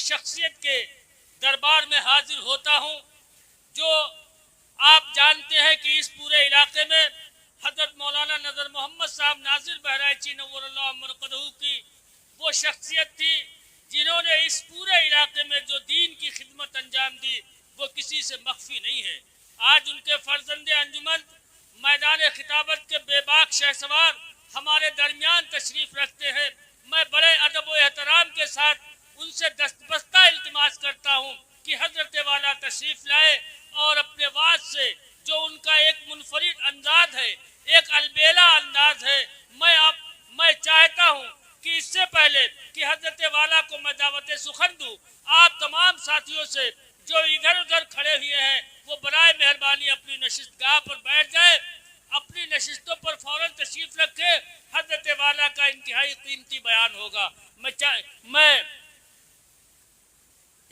شخصیت کے دربار میں حاضر ہوتا ہوں جو آپ جانتے ہیں کہ اس پورے علاقے میں حضرت مولانا نذر محمد صاحب ناظر بہرائچی نور اللہ مرقدہ کی وہ شخصیت تھی جنہوں نے اس پورے علاقے میں جو دین کی خدمت انجام دی وہ کسی سے مخفی نہیں ہے۔ آج ان کے فرزند انجمن میدان خطابت کے بے باک شہسوار ہمارے درمیان تشریف رکھتے ہیں۔ میں بڑے ادب و احترام کے ساتھ ان سے دستبستہ التماس کرتا ہوں کہ حضرت والا تشریف لائے اور اپنے وعظ سے جو ان کا ایک منفرد انداز ہے، ایک البیلا انداز ہے، میں چاہتا ہوں کہ اس سے پہلے کہ حضرت والا کو میں دعوت سخن دوں، آپ تمام ساتھیوں سے جو ادھر ادھر کھڑے ہوئے ہیں وہ برائے مہربانی اپنی نشست گاہ پر بیٹھ جائے، اپنی نشستوں پر فوراً تشریف رکھے۔ حضرت والا کا انتہائی قیمتی بیان ہوگا۔ میں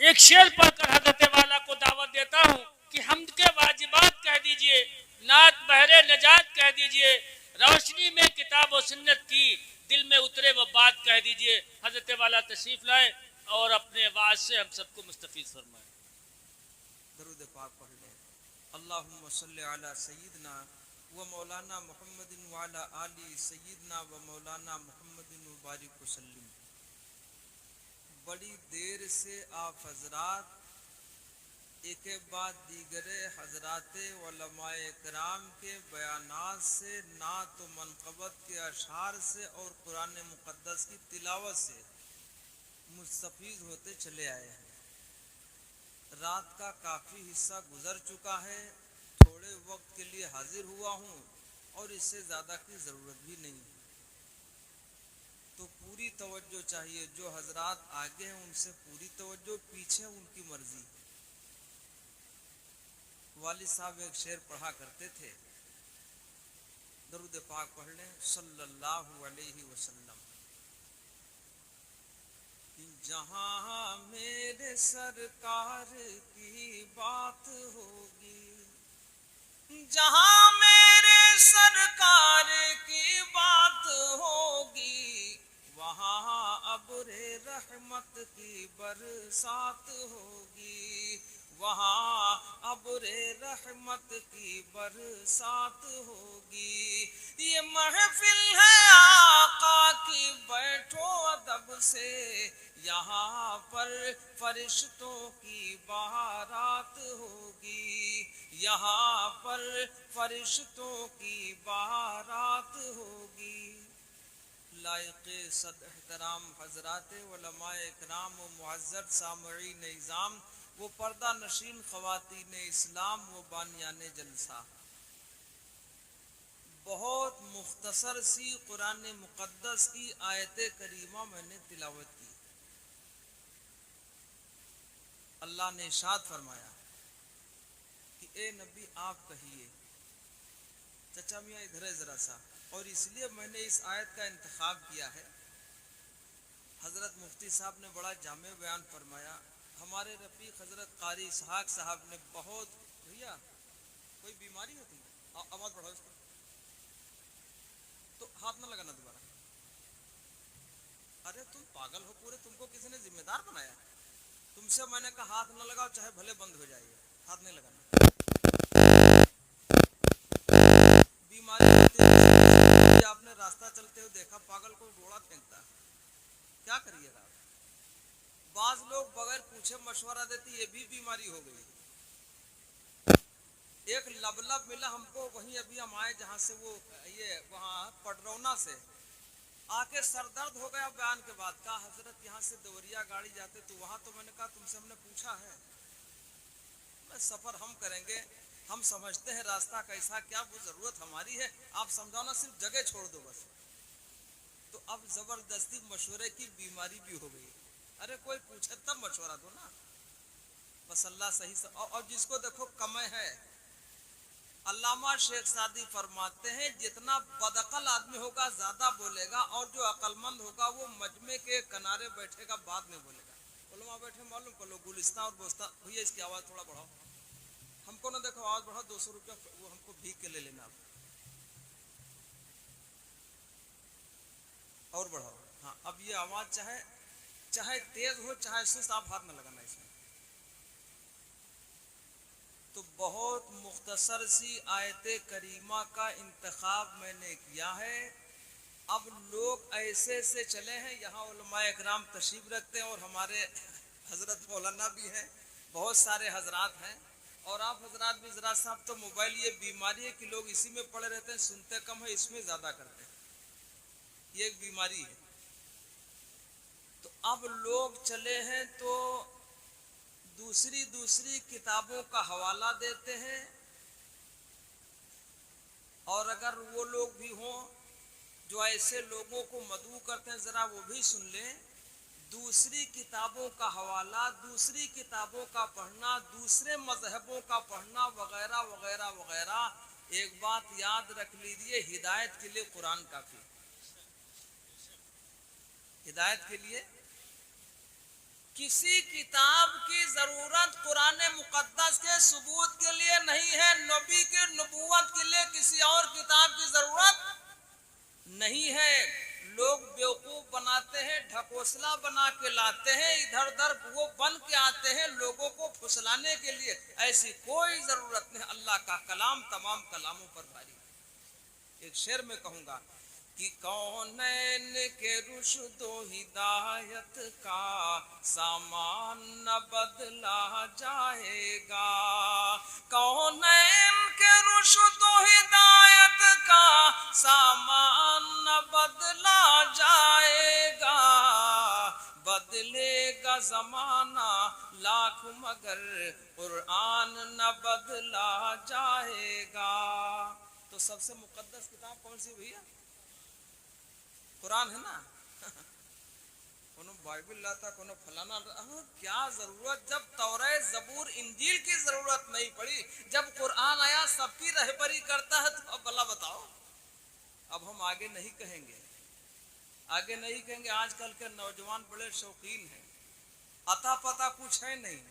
ایک شعر پڑھ کر حضرت والا کو دعوت دیتا ہوں کہ حمد کے واجبات کہہ دیجئے، نعت بہر نجات کہہ دیجئے، روشنی میں کتاب و سنت کی دل میں اترے وہ بات کہہ دیجئے۔ حضرت والا تشریف لائے اور اپنے وعظ سے ہم سب کو مستفید فرمائے۔ درود پاک پڑھ لیں۔ اللہم صلی علی سیدنا و مولانا محمد وعلی آل سیدنا و مولانا محمد مبارک وسلم۔ بڑی دیر سے آپ حضرات ایک بعد دیگر حضرات علماء کرام کے بیانات سے، نعت و منقبت کے اشعار سے اور قرآن مقدس کی تلاوت سے مستفید ہوتے چلے آئے ہیں۔ رات کا کافی حصہ گزر چکا ہے، تھوڑے وقت کے لیے حاضر ہوا ہوں اور اس سے زیادہ کی ضرورت بھی نہیں ہے، تو پوری توجہ چاہیے۔ جو حضرات آگے ہیں ان سے پوری توجہ، پیچھے ان کی مرضی۔ والد صاحب ایک شعر پڑھا کرتے تھے، درود پاک پڑھ لیں صلی اللہ علیہ وسلم۔ جہاں میرے سرکار کی بات ہوگی، جہاں میرے سرکار کی بات ہوگی، وہاں ابر رحمت کی برسات ہوگی، وہاں ابر رحمت کی برسات ہوگی۔ یہ محفل ہے آقا کی، بیٹھو ادب سے، یہاں پر فرشتوں کی بارات ہوگی، یہاں پر فرشتوں کی بارات ہوگی۔ لائق صد احترام حضرات علماء اکرام و معزز سامعین نظام، وہ پردہ نشین خواتین اسلام و بانیان جلسہ، بہت مختصر سی قرآن مقدس کی آیت کریمہ میں نے تلاوت کی۔ اللہ نے ارشاد فرمایا کہ اے نبی آپ کہیے، چچا میاں ادھر ہے ذرا سا، اور اس لیے میں نے اس آیت کا انتخاب کیا ہے۔ حضرت مفتی صاحب نے بڑا جامع بیان فرمایا۔ ہمارے رفیق حضرت قاری اسحاق صاحب نے بہت، بھیا کوئی بیماری ہوتی ہے، آواز بڑھاؤ اس کو، تو ہاتھ نہ لگانا دوبارہ۔ ارے تم پاگل ہو پورے، تم کو کسی نے ذمہ دار بنایا؟ تم سے میں نے کہا ہاتھ نہ لگاؤ، چاہے بھلے بند ہو جائے، ہاتھ نہیں لگانا۔ بیماری ہوتی ہے، آپ نے راستہ چلتے ہوئے دیکھا پاگل کو گھوڑا پھینکتا، کیا کریے گا؟ بعض لوگ بغیر پوچھے مشورہ دیتی، یہ بھی بیماری ہو گئی۔ ایک لبلب ملا ہم کو، وہیں ابھی ہم آئے جہاں سے وہ یہ وہاں پڈرونا سے آ کے سر درد ہو گیا بیان کے بعد، کہا حضرت یہاں سے دوریا گاڑی جاتے تو وہاں، تو میں نے کہا تم سے ہم نے پوچھا ہے؟ سفر ہم کریں گے، ہم سمجھتے ہیں راستہ کیسا کیا، وہ ضرورت ہماری ہے، آپ سمجھانا، صرف جگہ چھوڑ دو بس۔ تو اب زبردستی مشورے کی بیماری بھی ہو گئی۔ ارے کوئی پوچھے تب مشورہ دو نا، بس اللہ صحیح اور جس کو دیکھو کمے ہے۔ علامہ شیخ سعدی فرماتے ہیں جتنا بدعقل آدمی ہوگا زیادہ بولے گا، اور جو عقل مند ہوگا وہ مجمع کے کنارے بیٹھے گا، بعد میں بولے گا۔ علماء بیٹھے معلوم کر لو، گلستان اور بوستان، بھیا اس کی آواز تھوڑا بڑھاؤ، ہم کو نہ دیکھو آواز بڑھاؤ، 200 روپیہ وہ ہم کو بھیگ کے لے لینا آپ، اور بڑھاؤ۔ ہاں اب یہ آواز चाहे तेज हो चाहे सुस्त, आप हाथ न लगाना इसमें। तो बहुत मुख्तसर सी आयत करीमा का इंतखाब मैंने किया है। अब लोग ऐसे से चले हैं, यहाँ उलमाए इकराम तशरीफ रखते हैं और हमारे हजरत मौलाना भी हैं, बहुत सारे हजरात हैं, और आप हजरात भी जरा साहब तो मोबाइल ये बीमारी है कि लोग इसी में पड़े रहते हैं, सुनते कम है, इसमें ज्यादा करते हैं, ये एक बीमारी है। तो अब लोग चले हैं तो दूसरी किताबों का हवाला देते हैं, और अगर वो लोग भी हों जो ऐसे लोगों को मदऊ करते हैं, जरा वो भी सुन लें। दूसरी किताबों का हवाला, दूसरी किताबों का पढ़ना, दूसरे मजहबों का पढ़ना वगैरह वगैरह वगैरह। एक बात याद रख लीजिए, हिदायत के लिए कुरान काफी। हिदायत के लिए किसी किताब की जरूरत कुरान मुकद्दस के सबूत के लिए नहीं है। नबी के नबूवत के लिए किसी और किताब की जरूरत नहीं है। लोग बेवकूफ बनाते हैं, ढकोसला बना के लाते हैं, इधर उधर वो बन के आते हैं लोगों को फुसलाने के लिए। ऐसी कोई जरूरत नहीं। अल्लाह का कलाम तमाम कलामों पर भारी। एक शेर में कहूंगा कि कौनैन के रुश्दो हिदायत का सामान न बदला जाएगा। कौनैन के रुश्दो हिदायत का सामान न बदला जाएगा। बदलेगा जमाना लाख मगर कुरान न बदला जाएगा। तो सबसे मुकद्दस किताब कौन सी भैया? कुरान है ना। कोनो बाइबल लाता, कोनो फलाना, क्या जरूरत? जब तौरात जबूर इंजील की जरूरत नहीं पड़ी, जब कुरान आया सबकी रहबरी करता है, तो अब भला बताओ। अब हम आगे नहीं कहेंगे, आगे नहीं कहेंगे। आजकल के नौजवान बड़े शौकीन हैं, अता पता कुछ है नहीं,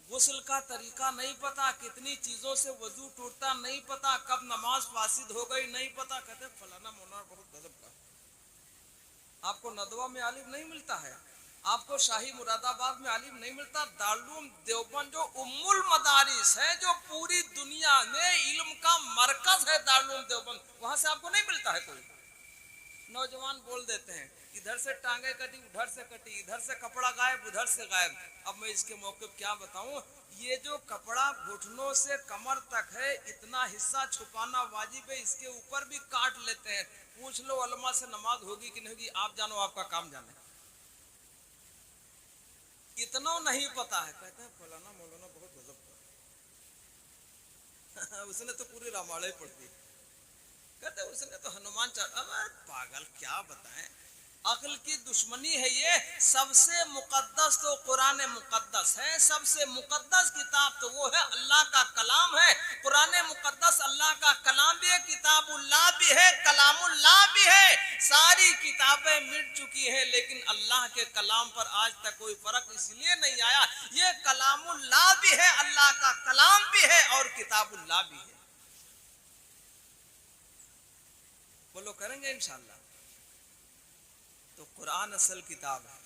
गुस्ल का तरीका नहीं पता, कितनी चीजों से वजू टूटता नहीं पता, कब नमाज फासिद हो गई नहीं पता। कहते फलाना मौलाना बहुत गजब का। आपको नदवा में आलिम नहीं मिलता है, आपको शाही मुरादाबाद में आलिम नहीं मिलता। दारुल देवबंद जो उम्मुल मदारिस है, जो पूरी दुनिया में इल्म का मरकज है, दारुल देवबंद, वहां से आपको नहीं मिलता है कोई। नौजवान बोल देते हैं इधर से टांगे कटी, उधर से कटी, इधर से कपड़ा गायब, उधर से गायब। अब मैं इसके मौके क्या बताऊं? ये जो कपड़ा घुटनों से कमर तक है, इतना हिस्सा छुपाना वाजिब है, इसके ऊपर भी काट लेते हैं। पूछ लो उलमा से नमाज होगी कि नहीं होगी, आप जानो, आपका काम जाने। इतना नहीं पता है। कहते हैं फलाना मौलाना बहुत गजब का। उसने तो पूरी रामायण पढ़ दी। कहते उसने तो हनुमान चालीसा। पागल, क्या बताएं, अक्ल की दुश्मनी है ये। सबसे मुकद्दस तो कुरान मुकद्दस है, सबसे मुकद्दस किताब तो वो है, अल्लाह का कलाम है। कुरान मुकद्दस अल्लाह का कलाम भी है, किताबुल्लाह भी है, कलामुल्लाह भी है। सारी किताबें मिट चुकी है, लेकिन अल्लाह के कलाम पर आज तक कोई फर्क इसलिए नहीं आया। ये कलामुल्लाह भी है, अल्लाह का कलाम भी है, और किताबुल्लाह भी है। बोलो करेंगे इंशाअल्लाह। तो कुरान असल किताब है।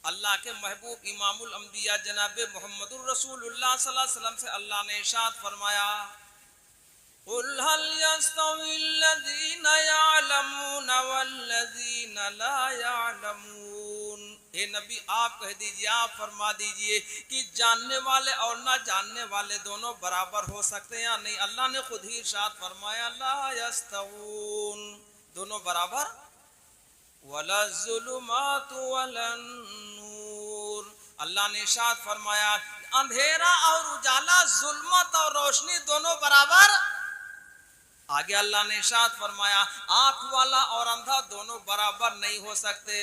अल्लाह के महबूब इमामुल अंबिया जनाब मोहम्मदुर रसूलुल्लाह सल्लल्लाहु अलैहि वसल्लम से अल्लाह ने इरशाद फरमाया, कुल हल यस्तविल्लज़ीना यअलमून वल्लज़ीना ला यअलमून। हे नबी आप कह दीजिए, आप फरमा दीजिए कि जानने वाले और ना जानने वाले दोनों बराबर हो सकते हैं या नहीं? अल्लाह ने खुद ही इरशाद फरमाया, ला यस्तवून, दोनों बराबर। वला ज़ुलुमातु वला नूर, अल्लाह ने इरशाद फरमाया अंधेरा और उजाला, जुल्मत और रोशनी दोनों बराबर। आगे अल्लाह ने इरशाद फरमाया आंख वाला और अंधा दोनों बराबर नहीं हो सकते।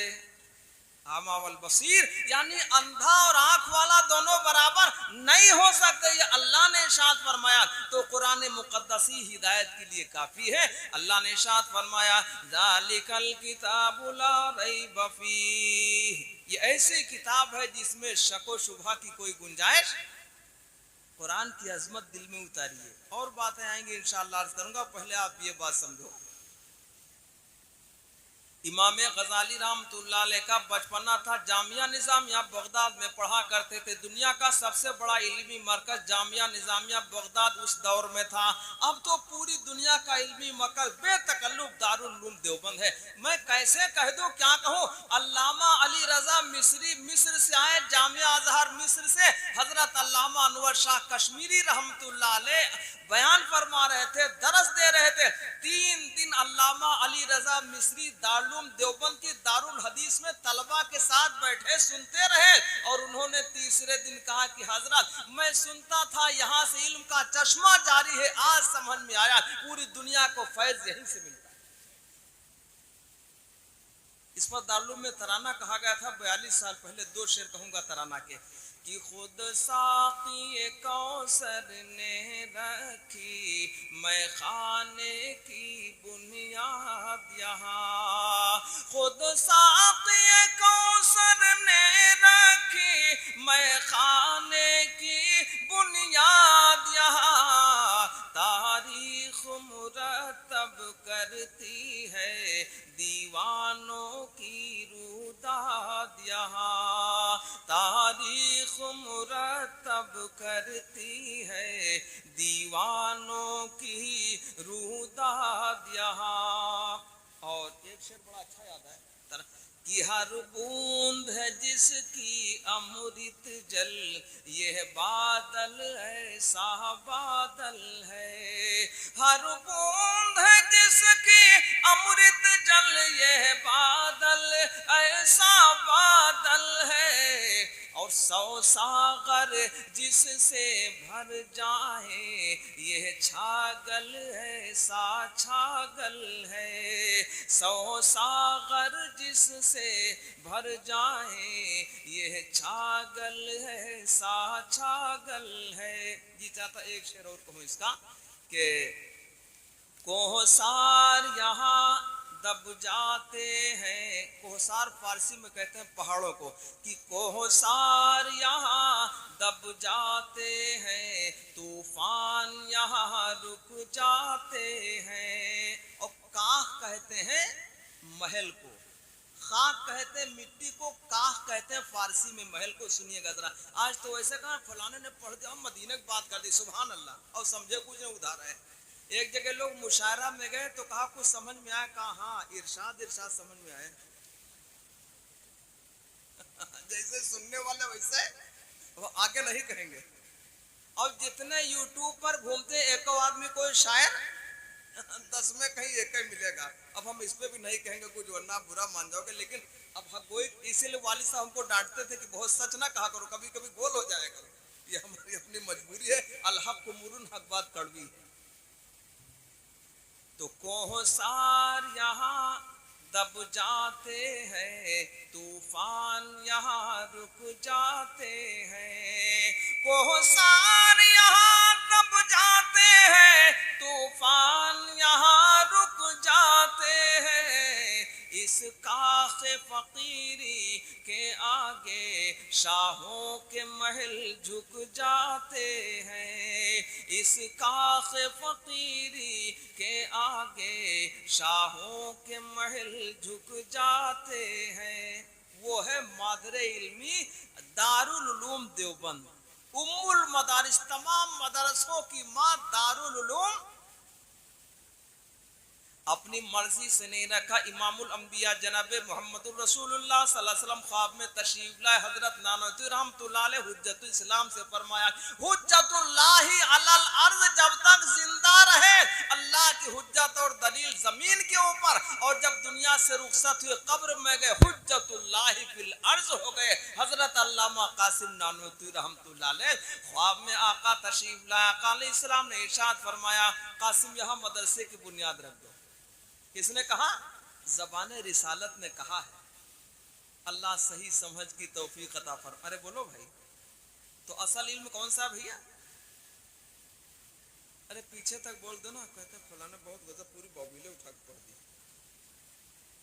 आमा वल बसीर, यानी अंधा और आंख वाला दोनों बराबर नहीं हो सकते, ये अल्लाह ने इरशाद फरमाया। तो कुरान मुकद्दस ही हिदायत के लिए काफी है। अल्लाह ने इरशाद फरमाया ज़ालिकल किताबु ला रैब फीह, ये ऐसी किताब है जिसमें शक व शुबहा की कोई गुंजाइश। कुरान की अजमत दिल में उतारिए। और बातें आएंगी इंशाअल्लाह अर्ज करूंगा, पहले आप ये बात समझो। इमाम गजाली रहमतुल्लाह अलैह का बचपना था जामिया निजामिया बगदाद में पढ़ा करते थे। दुनिया का सबसे बड़ा इल्मी मरकज जामिया निजामिया बगदाद उस दौर में था। अब तो पूरी दुनिया का इल्मी मरकज बेतकल्लुफ दारुल उलूम देवबंद है। मैं कैसे कह दूं, क्या कहूं। अल्लामा अली रजा मिस्री मिस्र से आए, जामिया अजहर मिस्र से। हजरत अल्लामा अनवर शाह कश्मीरी रहमतुल्लाह अलैह बयान फरमा रहे थे, दरस दे रहे थे। 3 दिन अल्लामा अली रजा मिस्री दारुल देवबंद की दारुल हदीस में तलबा के साथ बैठे सुनते रहे। और उन्होंने तीसरे दिन कहा कि हजरत, मैं सुनता था यहाँ से इल्म का चश्मा जारी है, आज समझ में आया पूरी दुनिया को फैज यहीं से मिलता है। इस पर दारुल में तराना कहा गया था 42 साल पहले। 2 शेर कहूंगा तराना के कि खुद साक़ी कौसर ने रखी मैं खाने की बुनियाद यहाँ। खुद साक़ी कौसर ने रखी मैं खाने की बुनियाद यहाँ। तारीख मुरतब करती है दीवानों की रूदाद यहाँ। तारीख मुरतब करती है दीवानों की रूदाद यहाँ। और एक शेर बड़ा अच्छा याद है कि हर बूंद है जिसकी अमृत जल, यह बादल ऐसा बादल है। हर बूंद है जिसकी अमृत जल, यह बादल ऐसा बादल है। और 100 सागर जिससे भर जाए, यह छागल ऐसा छागल है। 100 सागर जिससे भर जाए, यह छागल ऐसा छागल है। जी चाहता एक शेर और कहूँ इसका कि कोहसार यहाँ दब जाते हैं। कोहसार फारसी में कहते हैं पहाड़ों को, कि कोहसार यहाँ दब जाते हैं, तूफान यहाँ रुक जाते हैं। और काह कहते हैं महल को, खाक कहते हैं मिट्टी को, काह कहते हैं फारसी में महल को। सुनिएगा जरा, आज तो वैसे कहा फलाने ने पढ़ दिया मदीने की बात कर दी, सुभान अल्लाह, और समझे कुछ नहीं उधार है। एक जगह लोग मुशायरा में गए तो कहा कुछ समझ में आया, कहा हाँ इरशाद इरशाद समझ में आए। जैसे सुनने वाले वैसे वो आगे नहीं कहेंगे। अब जितने यूट्यूब पर घूमते एक आदमी कोई शायर 10 में कहीं एक ही मिलेगा। अब हम इस पे भी नहीं कहेंगे कुछ, वरना बुरा मान जाओगे। लेकिन अब कोई, इसीलिए वालिद साहब हमको डांटते थे कि बहुत सच ना कहा करो, कभी कभी गोल हो जाया करो। ये हमारी अपनी मजबूरी है। अलहक कुमुरुन हक बात कड़वी। तो कोहसार यहाँ दब जाते हैं, तूफान यहाँ रुक जाते हैं। कोहसार यहाँ दब जाते हैं, तूफान यहाँ रुक जाते हैं। इस काखे फकीरी के आगे शाहों के महल झुक जाते हैं। इस काखे फकीरी के आगे शाहों के महल झुक जाते हैं। वो है मादरे इल्मी दारुल उलूम देवबंद, उम्मुल मदारिस, तमाम मदरसों की माँ दारुल उलूम। अपनी मर्जी से नहीं रखा। इमामुल अंबिया जनाबे मोहम्मदुर रसूलुल्लाह सल्लल्लाहु अलैहि वसल्लम ख्वाब में तशरीफ लाए। हजरत नानवी रहमतुल्लाह अलैह हुज्जतुल इस्लाम से फरमाया, हुज्जतुल्लाहि अलल अर्ज़, जब तक जिंदा रहे अल्लाह की हुज्जत और दलील जमीन के ऊपर, और जब दुनिया से रुखसत हुए कब्र में गए हुज्जतुल्लाहि फिल अर्ज़ हो गए। हजरत अल्लामा कासिम नानवी रहमतुल्लाह अलैह ख्वाब में आका तशरीफ लाए। आका अलैहिस्सलाम ने इरशाद फरमाया, कासिम यहाँ मदरसे की बुनियाद रख दो। किसने कहा? ज़बाने रिसालत ने कहा है। अल्लाह सही समझ की तौफीक अता फरमा। अरे बोलो भाई, तो असल इल्म कौन सा भैया? अरे पीछे तक बोल दो ना, कहते फलाने बहुत गजब पूरी बॉबीले उठा के पढ़ दी।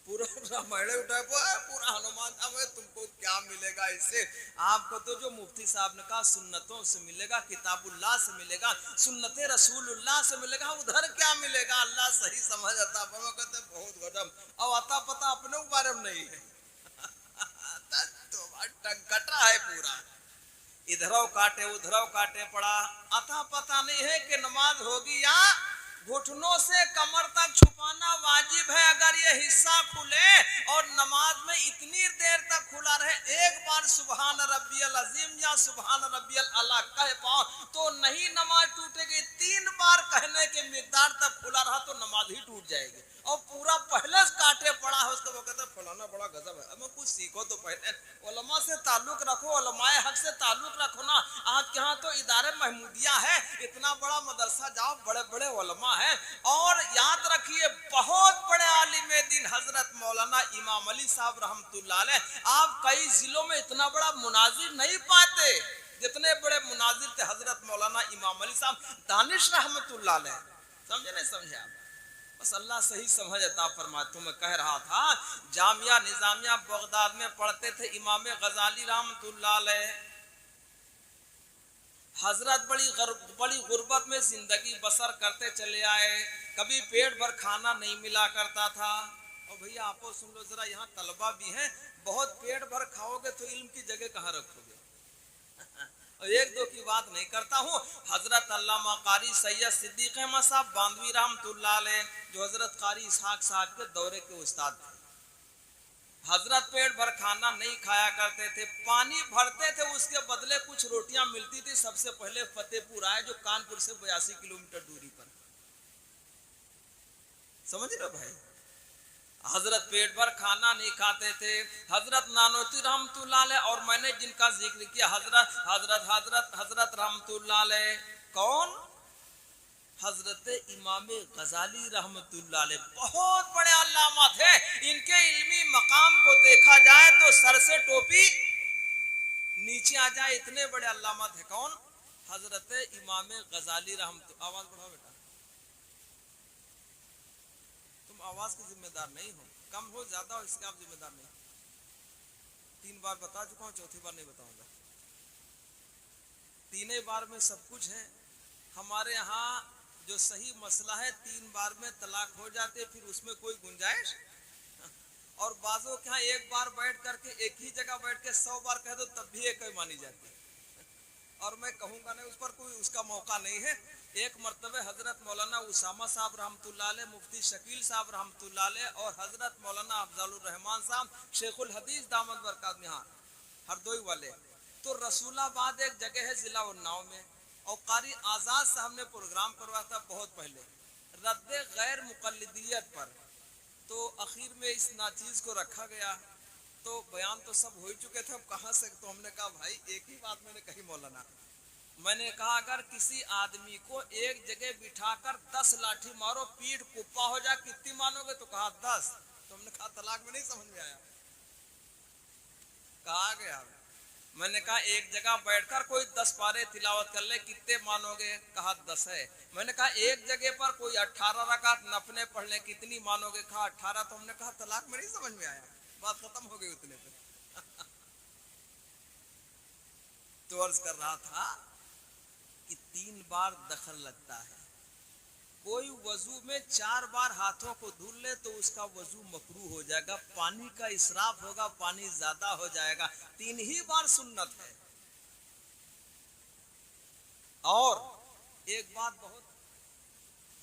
पूरा रामायण उठाए पूरा हनुमान में तुमको क्या मिलेगा इससे? आपको तो जो मुफ्ती साहब ने कहा सुन्नतों से मिलेगा, किताबुल्लाह से मिलेगा, सुन्नते रसूलुल्लाह से मिलेगा, उधर क्या मिलेगा? अल्लाह सही समझ आता। कहते बहुत गजब, अब आता पता अपने बारे में नहीं है। तो टंकटा है पूरा, इधरों काटे उधरों काटे पड़ा, अता पता नहीं है कि नमाज होगी या घुटनों से कमर तक छुपाना वाजिब है। अगर ये हिस्सा खुले और नमाज में इतनी देर तक खुला रहे, एक बार सुबहान रब्बियल अजीम या सुबहान रब्बियल आला कह पाओ तो नहीं नमाज टूटेगी, 3 बार कहने के मिकदार तक खुला रहा तो नमाज ही टूट जाएगी। और पूरा पहले से काटे पड़ा है उसको, वो कहता फलाना बड़ा गजब है। अब कुछ सीखो तो पहले, उलमा से ताल्लुक रखो, उलमाए हक से ताल्लुक रखो ना। आज के यहाँ तो इदारे महमूदिया है, इतना बड़ा मदरसा जाओ, बड़े बड़े उलमा है। और याद रखिए बहुत बड़े आलिम दीन हजरत मौलाना इमाम अली साहब रहमतुल्लाह अलैह, आप कई जिलों में इतना बड़ा मुनाजिर नहीं पाते जितने बड़े मुनाजिर थे हजरत मौलाना इमाम अली साहब दानिश रहमतुल्लाह अलैह। समझे नहीं समझे आप? बस अल्लाह सही समझ अता फरमाए। तो मैं कह रहा था जामिया निजामिया बगदाद में पढ़ते थे इमाम गजाली रहमतुल्लाह अलैह। हजरत बड़ी गुर्बत में जिंदगी बसर करते चले आए, कभी पेट भर खाना नहीं मिला करता था। और भैया आपको सुन लो जरा, यहाँ तलबा भी हैं, बहुत पेट भर खाओगे तो इल्म की जगह कहाँ रखोगे? एक दो की बात नहीं करता हूँ। हजरत अल्लामा कारी सैयद सिद्दीक अहमद साहब बांधवी रहमतुल्लाह अलैह, जो हजरत कारी इसहाक साहब के दौरे के उस्ताद थे, हजरत पेट भर खाना नहीं खाया करते थे, पानी भरते थे, उसके बदले कुछ रोटियां मिलती थी। सबसे पहले फतेहपुर आए, जो कानपुर से 82 किलोमीटर दूरी पर। समझ रहे भाई, हजरत पेट भर खाना नहीं खाते थे। हजरत नानोती रहमतुल्लाह अलैह, और मैंने जिनका जिक्र किया हजरत हजरत हजरत हजरत रहमतुल्लाह अलैह, कौन? हजरत इमाम गजाली रहमतुल्लाह अलैह, बहुत बड़े अल्लामा थे। इनके इल्मी मकाम को देखा जाए तो सर से टोपी नीचे आ जाए, इतने बड़े अल्लामा थे। कौन? हजरत इमाम गजाली रहमतुल्लाह। आवाज बढ़ाओ बेटा, तुम आवाज की जिम्मेदार नहीं हो, कम हो ज्यादा हो इसके आप जिम्मेदार नहीं। 3 बार बता चुका हूँ, चौथी बार नहीं बताऊंगा। 3 बार में सब कुछ है। हमारे यहाँ जो सही मसला है, 3 बार में तलाक हो जाते, फिर उसमें कोई गुंजाइश। और बाजों के यहाँ एक बार बैठ करके एक ही जगह बैठ के 100 बार कह दो तब भी एक ही मानी जाती है। और मैं कहूंगा नहीं, उस पर कोई उसका मौका नहीं है। एक मर्तबे हजरत मौलाना उसामा साहब रहमतुल्लाह अलैह, मुफ्ती शकील साहब रहमतुल्लाह अलैह, और हजरत मौलाना अफजलुर रहमान साहब शेखुल हदीस दामद बरकात निहार हरदोई वाले, तो रसूलाबाद एक जगह है जिला उन्नाव में, और कारी आजाद साहब ने प्रोग्राम करवाया था बहुत पहले रद्द गैर मुकल्लिदियत पर। तो आखिर में इस नाचीज को रखा गया, तो बयान तो सब हो ही चुके थे, अब कहाँ से? तो हमने कहा भाई एक ही बात मैंने कही मौलाना, मैंने कहा अगर किसी आदमी को एक जगह बिठाकर 10 लाठी मारो, पीठ कुप्पा हो जाए, कितनी मानोगे? तो कहा 10। तो हमने कहा तलाक में नहीं समझ में आया, कहा गया। मैंने कहा एक जगह बैठकर कोई 10 पारे तिलावत कर ले, कितने मानोगे? कहा 10 है। मैंने कहा एक जगह पर कोई 18 रकात नफले पढ़ ले, कितनी मानोगे? कहा 18। तो हमने कहा तलाक में नहीं समझ में आया, बात खत्म हो गई उतने पे। तो अर्ज कर रहा था कि 3 बार दखल लगता है। कोई वजू में 4 बार हाथों को धुल ले तो उसका वजू मकरूह हो जाएगा, पानी का इसराफ होगा, पानी ज्यादा हो जाएगा। 3 ही बार सुन्नत है। और एक बात बहुत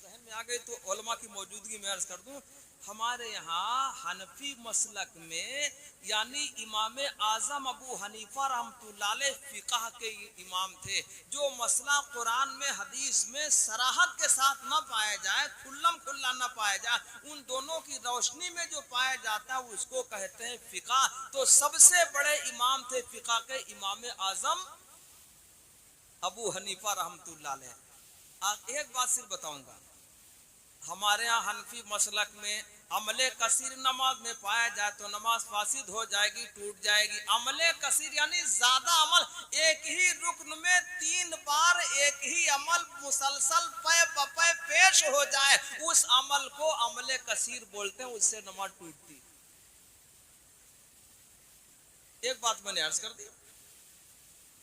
जहन में आ गई तो उलमा की मौजूदगी में अर्ज कर दूं, हमारे यहाँ हनफी मसलक में यानी इमाम आजम अबू हनीफा रहमतुल्लाह अलैह फिक़ह के इमाम थे। जो मसला कुरान में हदीस में सराहत के साथ न पाया जाए, खुल्लम खुल्ला न पाया जाए, उन दोनों की रोशनी में जो पाया जाता है उसको कहते हैं फिक़ह। तो सबसे बड़े इमाम थे फिक़ह के इमाम आजम अबू हनीफा रहमतुल्लाह अलैह। एक बात सिर्फ बताऊंगा, हमारे यहाँ हनफी मसलक में अमले कसीर नमाज में पाया जाए तो नमाज फासिद हो जाएगी, टूट जाएगी। अमले कसीर यानी ज्यादा अमल, एक ही रुकन में 3 बार एक ही अमल मुसलसल पे बपे पेश हो जाए, उस अमल को अमले कसीर बोलते हैं, उससे नमाज टूटती। एक बात मैंने अर्ज कर दी,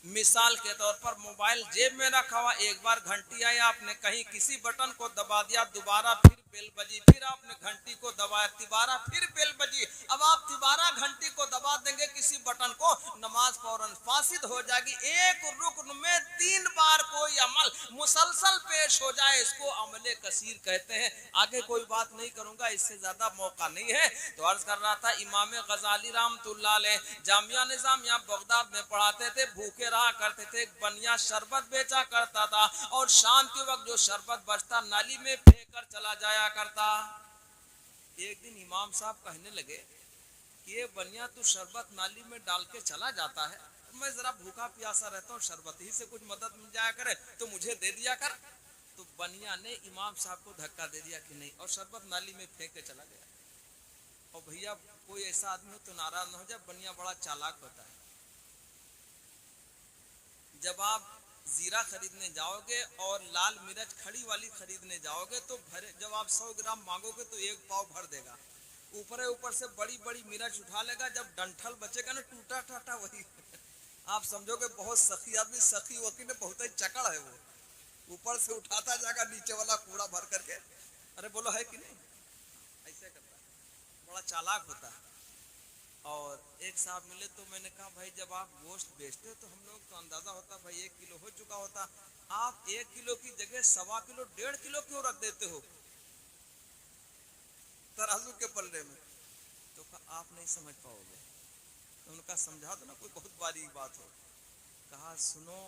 मिसाल के तौर पर मोबाइल जेब में रखा हुआ, एक बार घंटी आई, आपने कहीं किसी बटन को दबा दिया, दोबारा फिर बेल बजी, फिर आपने घंटी को दबाया, तिबारा फिर बेल बजी, अब आप तिबारा घंटी को दबा देंगे किसी बटन को, नमाज फौरन फासिद हो जाएगी। एक रुकन में 3 बार कोई अमल मुसलसल पेश हो जाए, इसको अमले कसीर कहते हैं। आगे कोई बात नहीं करूंगा, इससे ज्यादा मौका नहीं है। तो अर्ज कर रहा था, इमाम गजाली रहमतुल्लाह अलैह जामिया निजामिया बगदाद में पढ़ाते थे, भूखे रहा करते थे, बनिया शरबत बेचा करता था और शाम के वक्त जो शरबत बचता नाली में फेंक कर चला जाया करता। एक दिन इमाम साहब कहने लगे कि ये बनिया तू शरबत नाली में डाल के चला जाता है, मैं जरा भूखा प्यासा रहता हूँ, शरबत ही से कुछ मदद मिल जाया करे तो मुझे दे दिया कर। तो बनिया ने इमाम साहब को धक्का दे दिया कि नहीं, और शरबत नाली में फेंक के चला गया। और भैया कोई ऐसा आदमी हो तो नाराज न हो जाए, बनिया बड़ा चालाक होता है। जब आप जीरा खरीदने जाओगे और लाल मिर्च खड़ी वाली खरीदने जाओगे तो भरे, जब आप 100 ग्राम मांगोगे तो 1 पाव भर देगा, ऊपर से बड़ी बड़ी मिर्च उठा लेगा, जब डंठल बचेगा ना टूटा टाटा वही आप समझोगे बहुत सखी आदमी, सखी वकी ने बहुत ही चकड़ है, वो ऊपर से उठाता जाएगा नीचे वाला कूड़ा भर करके। अरे बोलो है कि नहीं, ऐसे करता है, बड़ा चालाक होता है। और एक साहब मिले तो मैंने कहा भाई जब आप गोश्त बेचते हो तो हम लोग तो अंदाजा होता भाई 1 किलो हो चुका होता, आप 1 किलो की जगह 1.25 किलो 1.5 किलो क्यों रख देते हो तराजू के पल्ले में? तो कहा आप नहीं समझ पाओगे। तो उनका समझा दो ना, कोई बहुत बारीक बात हो। कहा सुनो,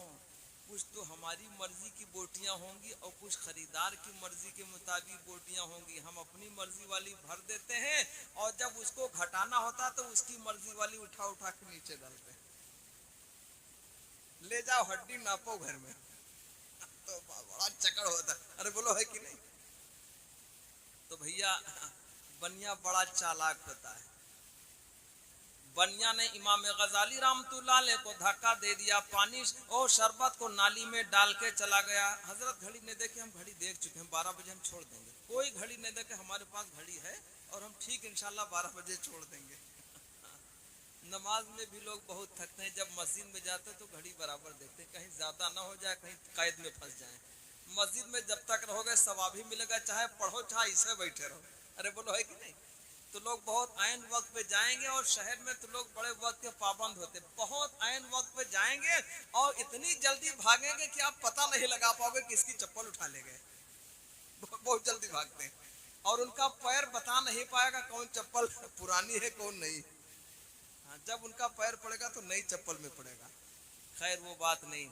कुछ तो हमारी मर्जी की बोटियां होंगी और कुछ खरीदार की मर्जी के मुताबिक बोटियां होंगी। हम अपनी मर्जी वाली भर देते हैं और जब उसको घटाना होता तो उसकी मर्जी वाली उठा उठा के नीचे डालते हैं, ले जाओ हड्डी नापो घर में। तो बड़ा चक्कर होता है। अरे बोलो है कि नहीं? तो भैया बनिया बड़ा चालाक होता है। बनिया ने इमाम गजाली रहमतुल्लाह अलैह को धक्का दे दिया, पानी और शरबत को नाली में डाल के चला गया। हजरत घड़ी ने देखे, हम घड़ी देख चुके हैं, 12 बजे हम छोड़ देंगे। कोई घड़ी नहीं देखे, हमारे पास घड़ी है और हम ठीक इंशाल्लाह 12 बजे छोड़ देंगे। नमाज में भी लोग बहुत थकते हैं, जब मस्जिद में जाते तो घड़ी बराबर देखते हैं, कहीं ज्यादा ना हो जाए, कहीं कैद में फंस जाए। मस्जिद में जब तक रहोगे सवाब ही मिलेगा, चाहे पढ़ो चाहे इसे बैठे रहो। अरे बोलो है कि नहीं? तो लोग बहुत आयन वक्त पे जाएंगे और शहर में तो लोग बड़े वक्त के पाबंद होते, बहुत आयन वक्त पे जाएंगे और इतनी जल्दी भागेंगे कि आप पता नहीं लगा पाओगे किसकी चप्पल उठा ले गए। बहुत जल्दी भागते हैं और उनका पैर बता नहीं पाएगा कौन चप्पल पुरानी है कौन नहीं। जब उनका पैर पड़ेगा तो नई चप्पल में पड़ेगा। खैर वो बात नहीं।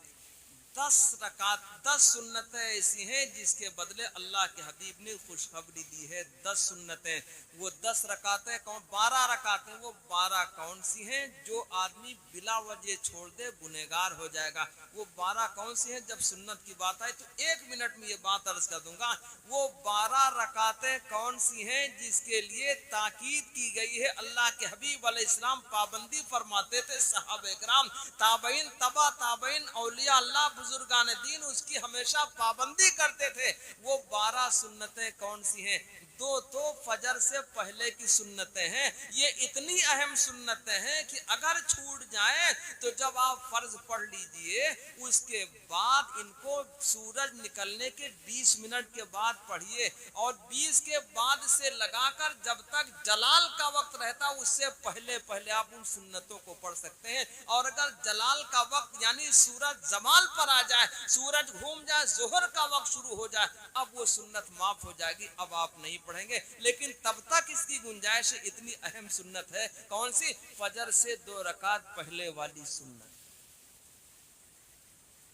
10 रकात 10 सुन्नतें ऐसी हैं जिसके बदले अल्लाह के हबीब ने खुशखबरी दी है। 10 सुन्नतें, वो 10 रकातें कौन, 12 रकातें, वो 12 कौन सी हैं? जो आदमी बिला वजह छोड़ दे गुनहगार हो जाएगा। वो 12 कौन सी हैं? जब सुन्नत की बात आई तो 1 मिनट में ये बात अर्ज कर दूंगा। वो 12 रकातें कौन सी हैं जिसके लिए ताकीद की गई है? अल्लाह के हबीब अलैहिस्सलाम पाबंदी फरमाते थे, सहाबा इकराम, ताबईन, तबा ताबईन, औलिया अल्लाह, बुजुर्गान दीन उसकी हमेशा पाबंदी करते थे। वो 12 सुन्नतें कौन सी हैं? 2 तो फजर से पहले की सुन्नतें हैं। ये इतनी अहम सुन्नतें हैं कि अगर छूट जाए तो जब आप फर्ज पढ़ लीजिए उसके बाद इनको सूरज निकलने के 20 मिनट के बाद पढ़िए और 20 के बाद से लगाकर जब तक जलाल का वक्त रहता उससे पहले पहले आप उन सुन्नतों को पढ़ सकते हैं। और अगर जलाल का वक्त यानी सूरज जमाल पर आ जाए, सूरज घूम जाए, जोहर का वक्त शुरू हो जाए, अब वो सुन्नत माफ हो जाएगी, अब आप नहीं पढ़ेंगे। लेकिन तब तक इसकी गुंजाइश इतनी अहम सुन्नत है। कौन सी? फजर से 2 रकात पहले वाली सुन्नत।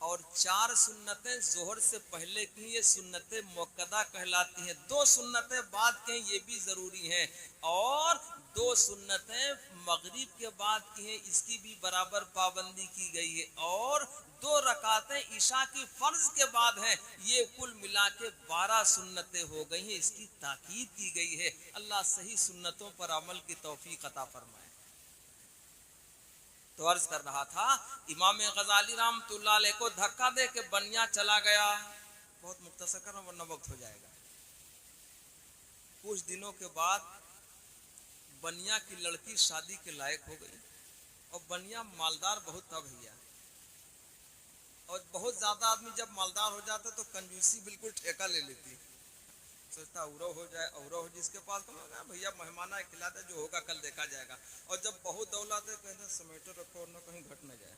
और 4 सुन्नतें जोहर से पहले की, ये सुन्नतें मुक्कदा कहलाती हैं। 2 सुन्नतें बाद के ये भी जरूरी हैं और 2 सुन्नतें मगरिब के बाद की हैं, इसकी भी बराबर पाबंदी की गई है। और 2 रकातें इशा की फर्ज के बाद हैं। ये कुल मिला के 12 सुन्नतें हो गई हैं, इसकी ताकीद की गई है। अल्लाह सही सुन्नतों पर अमल की तौफीक अता फरमाए। तो अर्ज कर रहा था, इमाम गजाली रहमतुल्लाह अलैह को धक्का दे के बनिया चला गया। बहुत मुख्तसर करना वरना वक्त हो जाएगा। कुछ दिनों के बाद बनिया की लड़की शादी के लायक हो गई और बनिया मालदार बहुत था भैया, और बहुत ज्यादा आदमी जब मालदार हो जाता तो कंजूसी बिल्कुल ठेका ले लेती, सोचता औरव हो जाए औरव हो, जिसके पास कम भैया मेहमान है खिला दे, जो होगा कल देखा जाएगा। और जब बहुत दौलत है कहते समेटो रखो और न कहीं घट न जाए।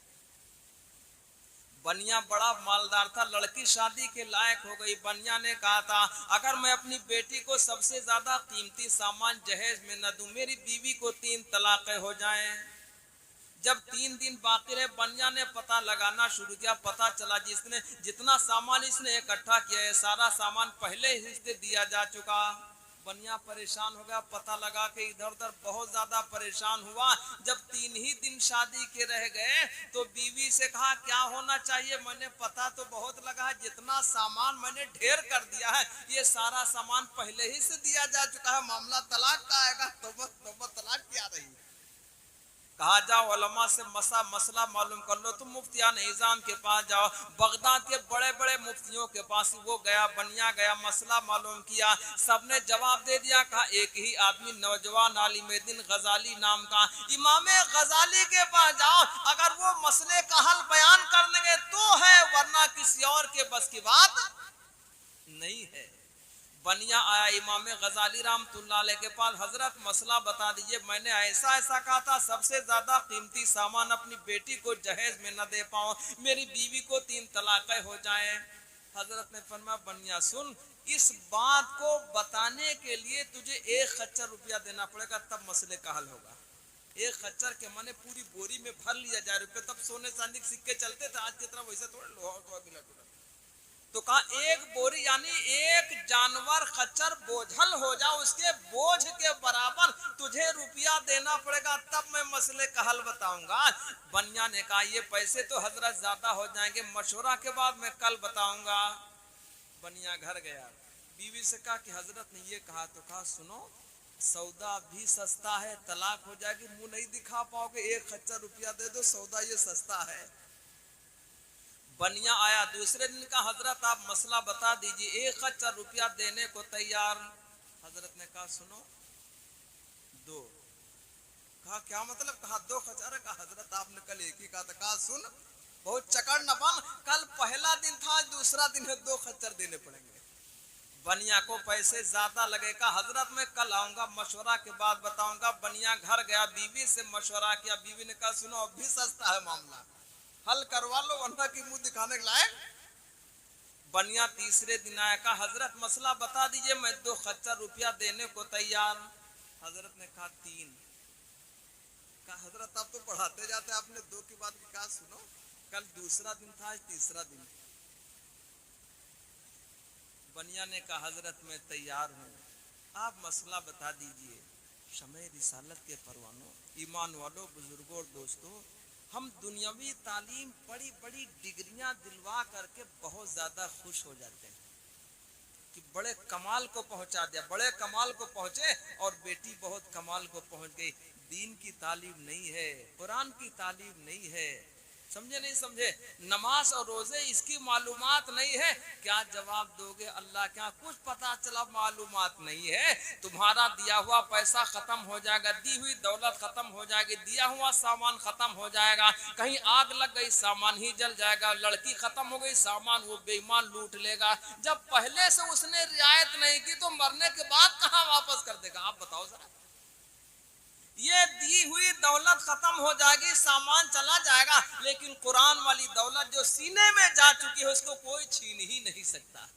बनिया बड़ा मालदार था, लड़की शादी के लायक हो गई। बनिया ने कहा था अगर मैं अपनी बेटी को सबसे ज्यादा कीमती सामान जहेज में न दूं, मेरी बीवी को 3 तलाक़ें हो जाएं। जब 3 दिन बाकी रहे, बनिया ने पता लगाना शुरू किया। पता चला जिसने जितना सामान इसने इकट्ठा किया है सारा सामान पहले ही से दिया जा चुका। बनिया परेशान हो गया, पता लगा के इधर उधर बहुत ज्यादा परेशान हुआ। जब 3 ही दिन शादी के रह गए तो बीवी से कहा क्या होना चाहिए, मैंने पता तो बहुत लगा है, जितना सामान मैंने ढेर कर दिया है ये सारा सामान पहले ही से दिया जा चुका है, मामला तलाक का आएगा। तौबा तलाक क्या रही। कहा जाओ उलमा से मसला मालूम कर लो, तुम मुफ्तियान निजाम के पास जाओ, बगदाद के बड़े बड़े मुफ्तियों के पास वो गया। बनिया गया, मसला मालूम किया, सबने जवाब दे दिया। कहा एक ही आदमी नौजवान आलिम-ए-दीन गजाली नाम का इमाम गजाली के पास जाओ, अगर वो मसले का हल बयान कर देंगे तो है, वरना किसी और के बस की बात नहीं है। बनिया आया इमाम गजाली रहमतुल्लाह अलैह के पास, हजरत मसला बता दीजिए, मैंने ऐसा ऐसा कहा था, सबसे ज्यादा कीमती सामान अपनी बेटी को जहेज में न दे पाऊं, मेरी बीवी को 3 तलाक़ें हो जाएं। हजरत ने फरमाया बनिया सुन, इस बात को बताने के लिए तुझे 1 खच्चर रुपया देना पड़ेगा, तब मसले का हल होगा। 1 खच्चर के माने पूरी बोरी में भर लिया जाए रुपये, तब सोने चांदी के सिक्के चलते थे, आज की तरह वैसे थोड़े लोहा मिला टूटा। तो कहा 1 बोरी यानी 1 जानवर खच्चर बोझल हो जाओ, उसके बोझ के बराबर तुझे रुपया देना पड़ेगा, तब मैं मसले का हल बताऊंगा। बनिया ने कहा ये पैसे तो हजरत ज्यादा हो जाएंगे, मशवरा के बाद मैं कल बताऊंगा। बनिया घर गया, बीवी से कहा कि हजरत ने ये कहा, तो कहा सुनो सौदा भी सस्ता है, तलाक हो जाएगी, मुंह नहीं दिखा पाओगे, 1 खच्चर रुपया दे दो, सौदा ये सस्ता है। बनिया आया दूसरे दिन का, हजरत आप मसला बता दीजिए, 1 खच्चर रुपया देने को तैयार। हजरत ने कहा सुनो 2। कहा क्या मतलब, कहा 2 खच्चर। कहा हजरत आपने कल 1 ही कहा था। कहा सुन बहुत चकड़ न बन, कल पहला दिन था, दूसरा दिन है, 2 खच्चर देने पड़ेंगे। बनिया को पैसे ज्यादा लगेगा, हजरत मैं कल आऊंगा, मशवरा के बाद बताऊंगा। बनिया घर गया, बीवी से मशवरा किया, बीवी ने कहा सुनो अब भी सस्ता है मामला, हल करवा लो वरना की मुंह दिखाने के लायक। बनिया तीसरे दिन आया, कहा हजरत मसला बता दीजिए, मैं 2 खच्चर रुपया देने को तैयार। हजरत ने कहा 3। कहा हजरत आप तो बढ़ाते जाते, आपने 2 की बात की। कहा सुनो कल दूसरा दिन था, आज तीसरा दिन। बनिया ने कहा हजरत मैं तैयार हूँ, आप मसला बता दीजिए। शमे रिसालत के परवानों, ईमान वालों, बुजुर्गों और दोस्तों, हम दुनियावी तालीम बड़ी बड़ी डिग्रियां दिलवा करके बहुत ज्यादा खुश हो जाते हैं कि बड़े कमाल को पहुंचा दिया, बड़े कमाल को पहुंचे, और बेटी बहुत कमाल को पहुंच गई। दीन की तालीम नहीं है, कुरान की तालीम नहीं है, समझे नहीं समझे, नमाज और रोजे इसकी मालूमात नहीं है, क्या जवाब दोगे अल्लाह, क्या कुछ पता चला, मालूमात नहीं है। तुम्हारा दिया हुआ पैसा खत्म हो जाएगा, दी हुई दौलत खत्म हो जाएगी, दिया हुआ सामान खत्म हो जाएगा, कहीं आग लग गई सामान ही जल जाएगा, लड़की खत्म हो गई सामान वो बेईमान लूट लेगा। जब पहले से उसने रियायत नहीं की तो मरने के बाद कहां वापस कर देगा, आप बताओ जरा। ये दी हुई दौलत खत्म हो जाएगी, सामान चला जाएगा, लेकिन कुरान वाली दौलत जो सीने में जा चुकी है उसको कोई छीन ही नहीं सकता,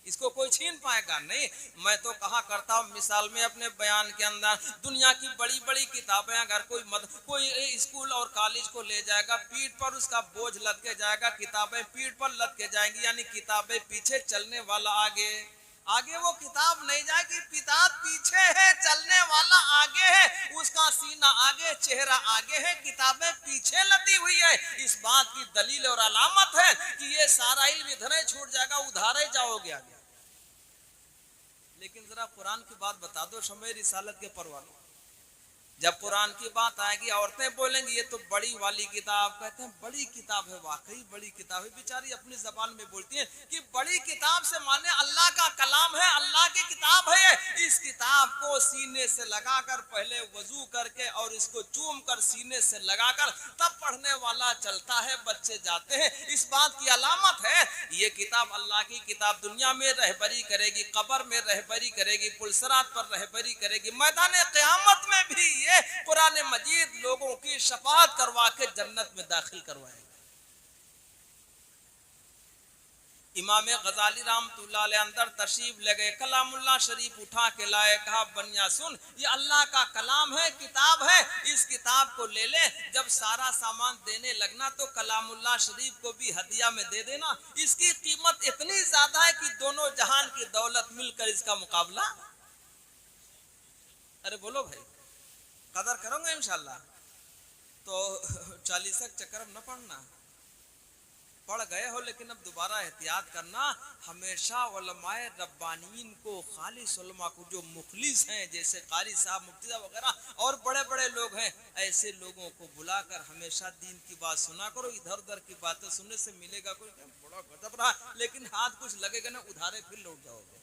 इसको कोई छीन पाएगा नहीं। मैं तो कहा करता हूँ मिसाल में अपने बयान के अंदर, दुनिया की बड़ी बड़ी किताबें अगर कोई स्कूल और कॉलेज को ले जाएगा, पीठ पर उसका बोझ लद के जाएगा, किताबें पीठ पर लद के जाएंगी, यानी किताबें पीछे, चलने वाला आगे। आगे वो किताब नहीं जाएगी, किताब पीछे है, चलने वाला आगे है, उसका सीना आगे, चेहरा आगे है, किताबें पीछे लदी हुई है। इस बात की दलील और अलामत है कि ये सारा इल्म इधर ही छूट जाएगा, उधार ही जाओगे आगे। लेकिन जरा कुरान की बात बता दो, शमे रिसालत के परवानों, जब कुरान की बात आएगी औरतें बोलेंगी ये तो बड़ी वाली किताब, कहते हैं बड़ी किताब है, वाकई बड़ी किताब है। बेचारी अपनी जबान में बोलती है कि बड़ी किताब से माने अल्लाह का कलाम है, अल्लाह की किताब है। इस किताब को सीने से लगाकर पहले वजू करके और इसको चूम कर सीने से लगाकर तब पढ़ने वाला चलता है, बच्चे जाते हैं। इस बात की अलामत है ये किताब अल्लाह की किताब दुनिया में रहबरी करेगी, कब्र में रहबरी करेगी, पुलसरात पर रहबरी करेगी, मैदान क़यामत में भी ये कुरान मजीद लोगों की शफाअत करवा के जन्नत में दाखिल करवाएगा। इमाम गजाली रहमतुल्लाह अलैह अंदर तशरीफ ले गए, कलामुल्लाह शरीफ उठा के लाए, कहा बनिया सुन ये अल्लाह का कलाम है, किताब है, इस किताब को ले ले। जब सारा सामान देने लगना तो कलामुल्लाह शरीफ को भी हदिया में दे देना। इसकी कीमत इतनी ज्यादा है कि दोनों जहान की दौलत मिलकर इसका मुकाबला। अरे बोलो भाई, कदर करोगे इंशाल्लाह। तो 40 चक्कर न पढ़ना, पढ़ गए हो लेकिन अब दोबारा एहतियात करना। हमेशा उलमाए रब्बानीन को, खालिस उलमा को, जो मुखलिस हैं जैसे कारी साहब, मुफ्ती साहब वगैरह और बड़े बड़े लोग हैं, ऐसे लोगों को बुलाकर हमेशा दीन की बात सुना करो। इधर उधर की बातें सुनने से मिलेगा कोई बड़ा गजब रहा, लेकिन हाथ कुछ लगेगा ना उधारे फिर लौट जाओगे।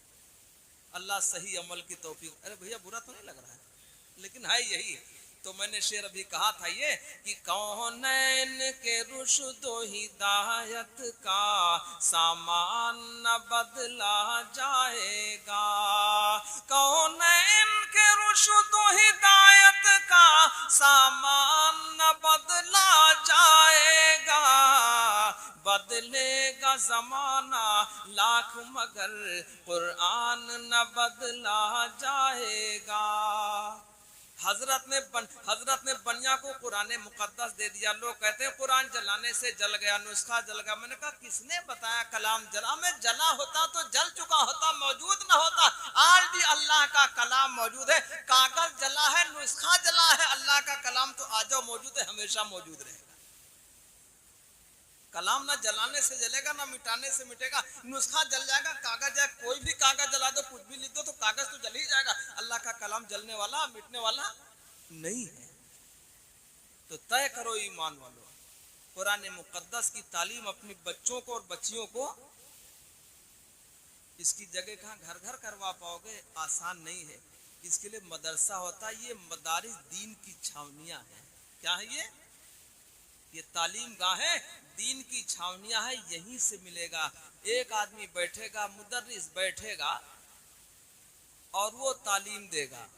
अल्लाह सही अमल की तौफीक। अरे भैया बुरा तो नहीं लग रहा है, लेकिन है यही। तो मैंने शेर अभी कहा था ये कि कौनैन के रुश्द हिदायत का सामान न बदला जाएगा, कौनैन के रुश्द हिदायत का सामान न बदला जाएगा, बदलेगा जमाना लाख मगर कुरान न बदला जाएगा। हजरत ने बनिया को कुरान मुकद्दस दे दिया। लोग कहते हैं कुरान जलाने से जल गया, नुस्खा जल गया। मैंने कहा किसने बताया कलाम जला? में जला होता तो जल चुका होता, मौजूद ना होता। आज भी अल्लाह का कलाम मौजूद है, कागज जला है, नुस्खा जला है, अल्लाह का कलाम तो आजो मौजूद है, हमेशा मौजूद रहेगा। कलाम ना जलाने से जलेगा ना मिटाने से मिटेगा। नुस्खा जल जाएगा, कागज है, कोई भी कागज जला दो, कुछ भी लिख दो तो कागज तो जल ही जाएगा। अल्लाह का कलाम जलने वाला मिटने वाला नहीं है। तो तय करो ईमान वालों, कुरान मुकद्दस की तालीम अपने बच्चों को और बच्चियों को, इसकी जगह कहाँ घर घर करवा पाओगे? आसान नहीं है। इसके लिए मदरसा होता है। ये मदारिस दीन की छावनियां हैं। क्या है ये तालीम गाहें दीन की छावनियां है, यहीं से मिलेगा। एक आदमी बैठेगा, मुदर्रिस बैठेगा और वो तालीम देगा।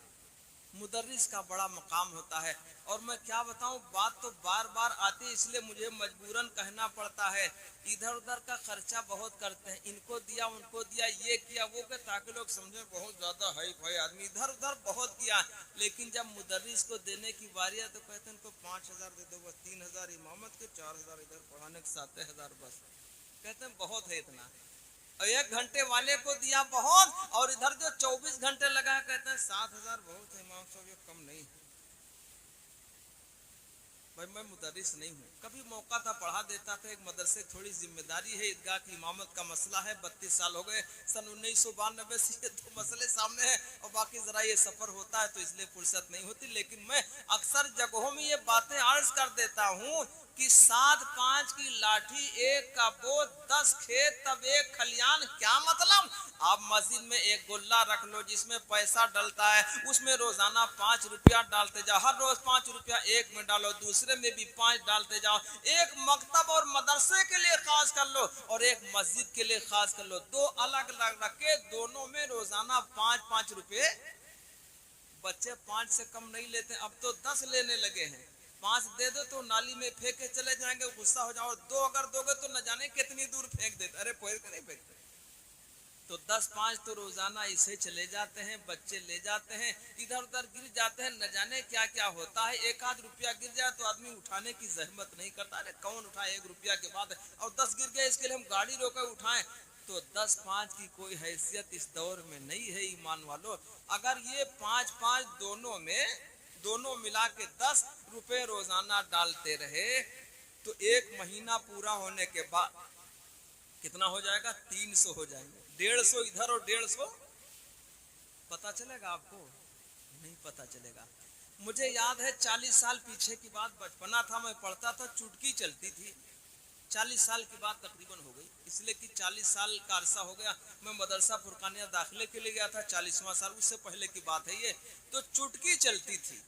मुदर्रिस का बड़ा मकाम होता है। और मैं क्या बताऊं, बात तो बार बार आती है, इसलिए मुझे मजबूरन कहना पड़ता है। इधर उधर का खर्चा बहुत करते हैं, इनको दिया उनको दिया, ये किया वो किया, ताकि लोग समझे बहुत ज्यादा हाई फाई आदमी। इधर उधर बहुत किया, लेकिन जब मुदर्रिस को देने की बारी है तो कहते हैं इनको 5000 दे दो, बस 3000 इमामत के, 4000 इधर पढ़ाने के, 7000 बस। कहते हैं बहुत है इतना। और 1 घंटे वाले को दिया बहुत, और इधर जो 24 घंटे लगा कहते हैं 7000 बहुत है इमाम साहब, ये कम नहीं। भाई मैं मुदर्रिस नहीं हूँ, कभी मौका था पढ़ा देता था। एक मदरसे थोड़ी जिम्मेदारी है, ईदगाह की इमामत का मसला है। 32 साल हो गए, सन 1992 से ये 2 मसले सामने हैं, और बाकी जरा ये सफर होता है तो इसलिए फुर्सत नहीं होती। लेकिन मैं अक्सर जगहों में ये बातें अर्ज कर देता हूँ कि 7-5 की लाठी, 1 का बोझ, 10 खेत, तब 1 खलियान। क्या मतलब? आप मस्जिद में एक गुल्ला रख लो जिसमें पैसा डलता है, उसमें रोजाना 5 रुपया डालते जाओ, हर रोज 5 रुपया एक में डालो, दूसरे में भी 5 डालते जाओ। एक मकतब और मदरसे के लिए खास कर लो और एक मस्जिद के लिए खास कर लो, 2 अलग अलग रख के दोनों में रोजाना 5-5 रुपए। बच्चे 5 से कम नहीं लेते, अब तो 10 लेने लगे हैं। 5 दे दो तो नाली में फेंक के चले जाएंगे, गुस्सा हो जाओ। 2 अगर दोगे तो न जाने कितनी दूर फेंक देते। अरे पैर के नहीं फेंकते। तो 10-5 तो रोजाना इसे चले जाते हैं, बच्चे ले जाते हैं, इधर उधर गिर जाते हैं, न जाने क्या क्या होता है। 1-आध रुपया गिर जाए तो आदमी उठाने की जहमत नहीं करता। अरे कौन उठाए 1 रुपया के बाद, और 10 गिर गए इसके लिए हम गाड़ी रोकर उठाएं। तो 10-5 की कोई हैसियत इस दौर में नहीं है ईमान वालों। अगर ये 5-5 दोनों मिला के 10 रुपए रोजाना डालते रहे तो 1 महीना पूरा होने के बाद कितना हो जाएगा? 300 हो जाएंगे। 150 इधर और 150, पता चलेगा आपको? नहीं पता चलेगा। मुझे याद है 40 साल पीछे की बात, बचपना था, मैं पढ़ता था, चुटकी चलती थी। 40 साल की बात तकरीबन हो गई, इसलिए कि 40 साल का अरसा हो गया। मैं मदरसा फुरकानिया दाखिले के लिए गया था, 40वां साल, उससे पहले की बात है ये। तो चुटकी चलती थी।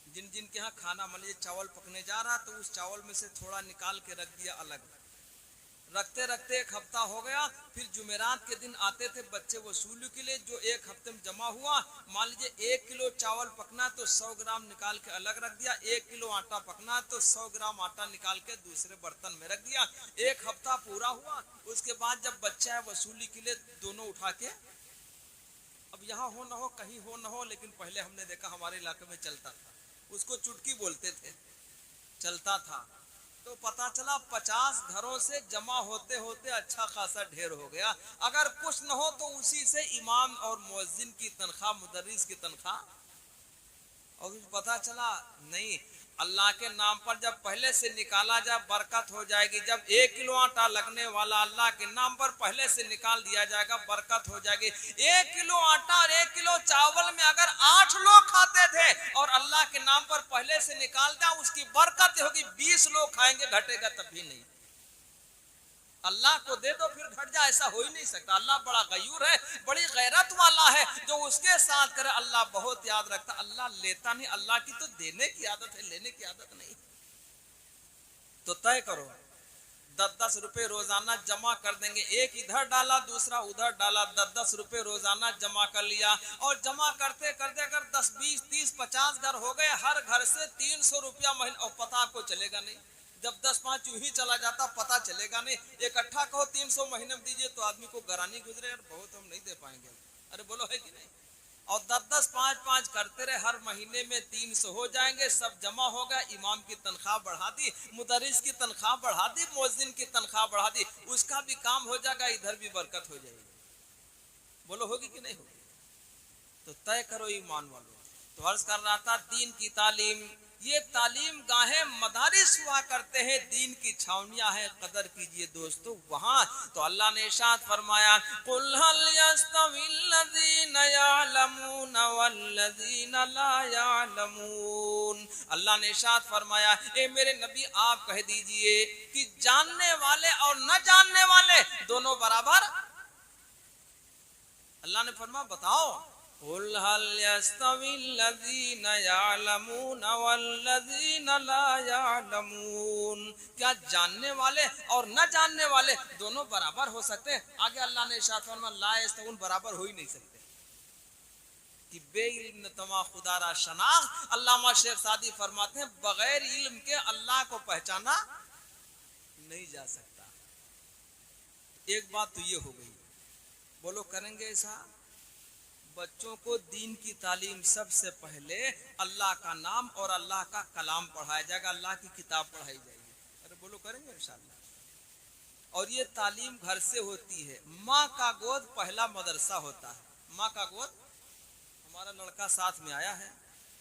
जिन जिन के यहाँ खाना मान लीजिए चावल पकने जा रहा, तो उस चावल में से थोड़ा निकाल के रख दिया अलग। रखते रखते एक हफ्ता हो गया, फिर जुमेरात के दिन आते थे बच्चे वसूली के लिए, जो एक हफ्ते में जमा हुआ। मान लीजिए 1 किलो चावल पकना तो 100 ग्राम निकाल के अलग रख दिया, 1 किलो आटा पकना तो 100 ग्राम आटा निकाल के दूसरे बर्तन में रख दिया। एक हफ्ता पूरा हुआ, उसके बाद जब बच्चा है वसूली के लिए, दोनों उठा के, अब यहाँ हो न हो, कहीं हो न हो, लेकिन पहले हमने देखा हमारे इलाके में चलता था, उसको चुटकी बोलते थे, चलता था। तो पता चला 50 घरों से जमा होते होते अच्छा खासा ढेर हो गया। अगर कुछ न हो तो उसी से इमाम और मुअज्जिन की तनख्वाह, मुदर्रिस की तनख्वाह। और पता चला नहीं, अल्लाह के नाम पर जब पहले से निकाला जाए बरकत हो जाएगी। जब 1 किलो आटा लगने वाला अल्लाह के नाम पर पहले से निकाल दिया जाएगा, बरकत हो जाएगी। 1 किलो आटा और 1 किलो चावल में अगर 8 लोग खाते थे और अल्लाह के नाम पर पहले से निकाल दिया, उसकी बरकत होगी। 20 लोग खाएंगे, घटेगा तभी नहीं। अल्लाह को दे दो फिर घट जाए, ऐसा हो ही नहीं सकता। अल्लाह बड़ा गयूर है, बड़ी गैरत वाला है, जो उसके साथ करे अल्लाह बहुत याद रखता। अल्लाह लेता नहीं, अल्लाह की तो देने की आदत है, लेने की आदत नहीं। तो तय करो 10-10 रुपए रोजाना जमा कर देंगे। एक इधर डाला, दूसरा उधर डाला, 10-10 रुपए रोजाना जमा कर लिया। और जमा करते करते अगर 10, 20, 30, 50 घर हो गए, हर घर से 300 रुपया महीना, और पता आपको चलेगा नहीं। जब 10-5 यूं ही चला जाता, पता चलेगा नहीं। इकट्ठा कहो 300 महीने में दीजिए, तो आदमी को गरानी गुजरे, यार बहुत हम नहीं दे पाएंगे। अरे बोलो है कि नहीं। और 10-10, 5-5 करते रहे, हर महीने में 300 हो जाएंगे, सब जमा हो गया। इमाम की तनख्वाह बढ़ा दी, मुदर्रिस की तनख्वाह बढ़ा दी, मुअज्जिन की तनख्वाह बढ़ा दी, उसका भी काम हो जाएगा, इधर भी बरकत हो जाएगी। बोलो होगी कि नहीं होगी। तो तय करो ईमान वालों। तो अर्ज कर रहा था, दीन की तालीम, ये तालीम गाहें मदारिस हुआ करते हैं, दीन की छावनियां हैं, कदर कीजिए दोस्तों वहां। तो अल्लाह ने इरशाद फरमाया, कुल हल यस्तविल्लज़ीना यअलमून वल्लज़ीना ला यअलमून। अल्लाह ने इरशाद फरमाया, ए मेरे नबी आप कह दीजिए कि जानने वाले और न जानने वाले दोनों बराबर। अल्लाह ने फरमाया बताओ, कुल हल यस्तविल्लज़ीना यअलमून वल्लज़ीना ला यअलमून। क्या जानने वाले और न जानने वाले दोनों बराबर हो सकते हैं? आगे अल्लाह ने इरशाद फरमाया, ला यस्तवून, बराबर हो ही नहीं सकते। कि बेइल्म तमा खुदारा शनाख्त। अल्लामा शेख सादी फरमाते हैं, बगैर इल्म के अल्लाह को पहचाना नहीं जा सकता। एक बात तो ये हो गई। बोलो करेंगे ऐसा? बच्चों को दीन की तालीम सबसे पहले अल्लाह का नाम और अल्लाह का कलाम पढ़ाया जाएगा, अल्लाह की किताब पढ़ाई जाएगी। अरे बोलो करेंगे इंशाअल्लाह। और ये तालीम घर से होती है। माँ का गोद पहला मदरसा होता है। माँ का गोद, हमारा लड़का साथ में आया है,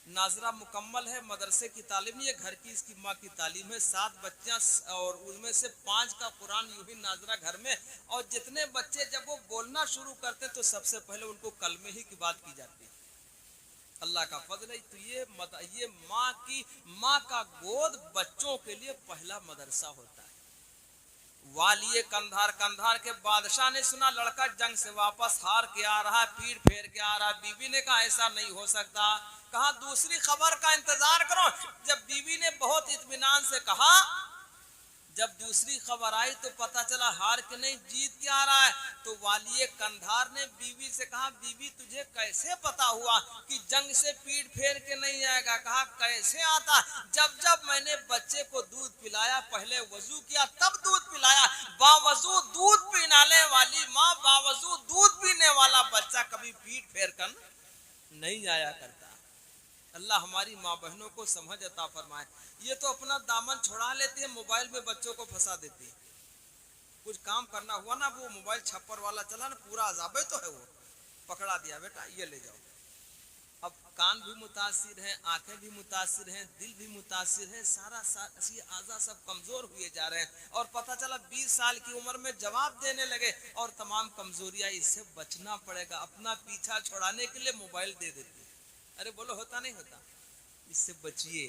नाजरा मुकम्मल है, मदरसे की तालीम नहीं है, घर की इसकी माँ की तालीम है। 7 बच्चियां और उनमें से 5 का कुरान यूं ही नाजरा घर में। और जितने बच्चे जब वो बोलना शुरू करते तो सबसे पहले उनको कलमे ही की बात की जाती है। अल्लाह का फजल है। तो ये माँ का गोद बच्चों के लिए पहला मदरसा होता है। वालिये कंधार, कंधार के बादशाह ने सुना लड़का जंग से वापस हार के आ रहा है, पीठ फेर के आ रहा है। बीवी ने कहा ऐसा नहीं हो सकता, कहा दूसरी खबर का इंतजार करो। जब बीवी ने बहुत इत्मीनान से कहा, जब दूसरी खबर आई तो पता चला हार के नहीं जीत के आ रहा है। तो वालिये कंधार ने बीवी से कहा, बीवी तुझे कैसे पता हुआ कि जंग से पीठ फेर के नहीं आएगा? कहा कैसे आता, जब मैंने बच्चे को दूध पिलाया, पहले वजू किया तब दूध पिलाया। बावजूद दूध पिलाने वाली माँ, बावजूद दूध पीने वाला बच्चा कभी पीठ फेर कर नहीं आया करता। अल्लाह हमारी माँ बहनों को समझ अता फरमाए। ये तो अपना दामन छुड़ा लेती है, मोबाइल में बच्चों को फंसा देती है। कुछ काम करना हुआ ना, वो मोबाइल छप्पर वाला चला ना, पूरा अजाबे तो है, वो पकड़ा दिया, बेटा ये ले जाओ। अब कान भी मुतासिर हैं, आंखें भी मुतासिर हैं, दिल भी मुतासिर है, सारा आज़ा सब कमजोर हुए जा रहे हैं। और पता चला 20 साल की उम्र में जवाब देने लगे और तमाम कमजोरियां। इससे बचना पड़ेगा। अपना पीछा छुड़ाने के लिए मोबाइल दे देती है। अरे बोलो होता नहीं होता, इससे बचिए।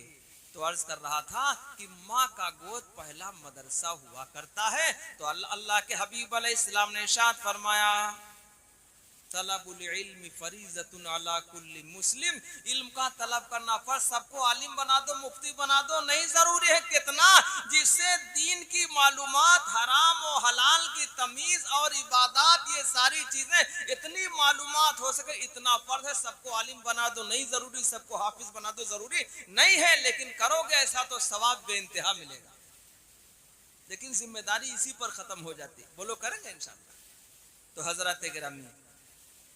तो अर्ज कर रहा था कि माँ का गोद पहला मदरसा हुआ करता है। तो अल्लाह के हबीब अलैहिस्सलाम ने इरशाद फरमाया, तलबुल इल्म फरीज़तुन अला कुल्ली मुस्लिम, इल्म का तलब करना फर्ज, सबको आलिम बना दो, मुफ्ती बना दो नहीं जरूरी है, कितना जिससे दीन की मालूमात, हराम और हलाल की तमीज और इबादत, ये सारी चीजें इतनी मालूमात हो सके इतना फर्ज है। सबको आलिम बना दो नहीं जरूरी, सबको हाफिज बना दो जरूरी नहीं है, लेकिन करोगे ऐसा तो सवाब बेइंतहा मिलेगा। लेकिन जिम्मेदारी इसी पर खत्म हो जाती है। बोलो करेंगे इंशाअल्लाह। तो हजरत गिरामी,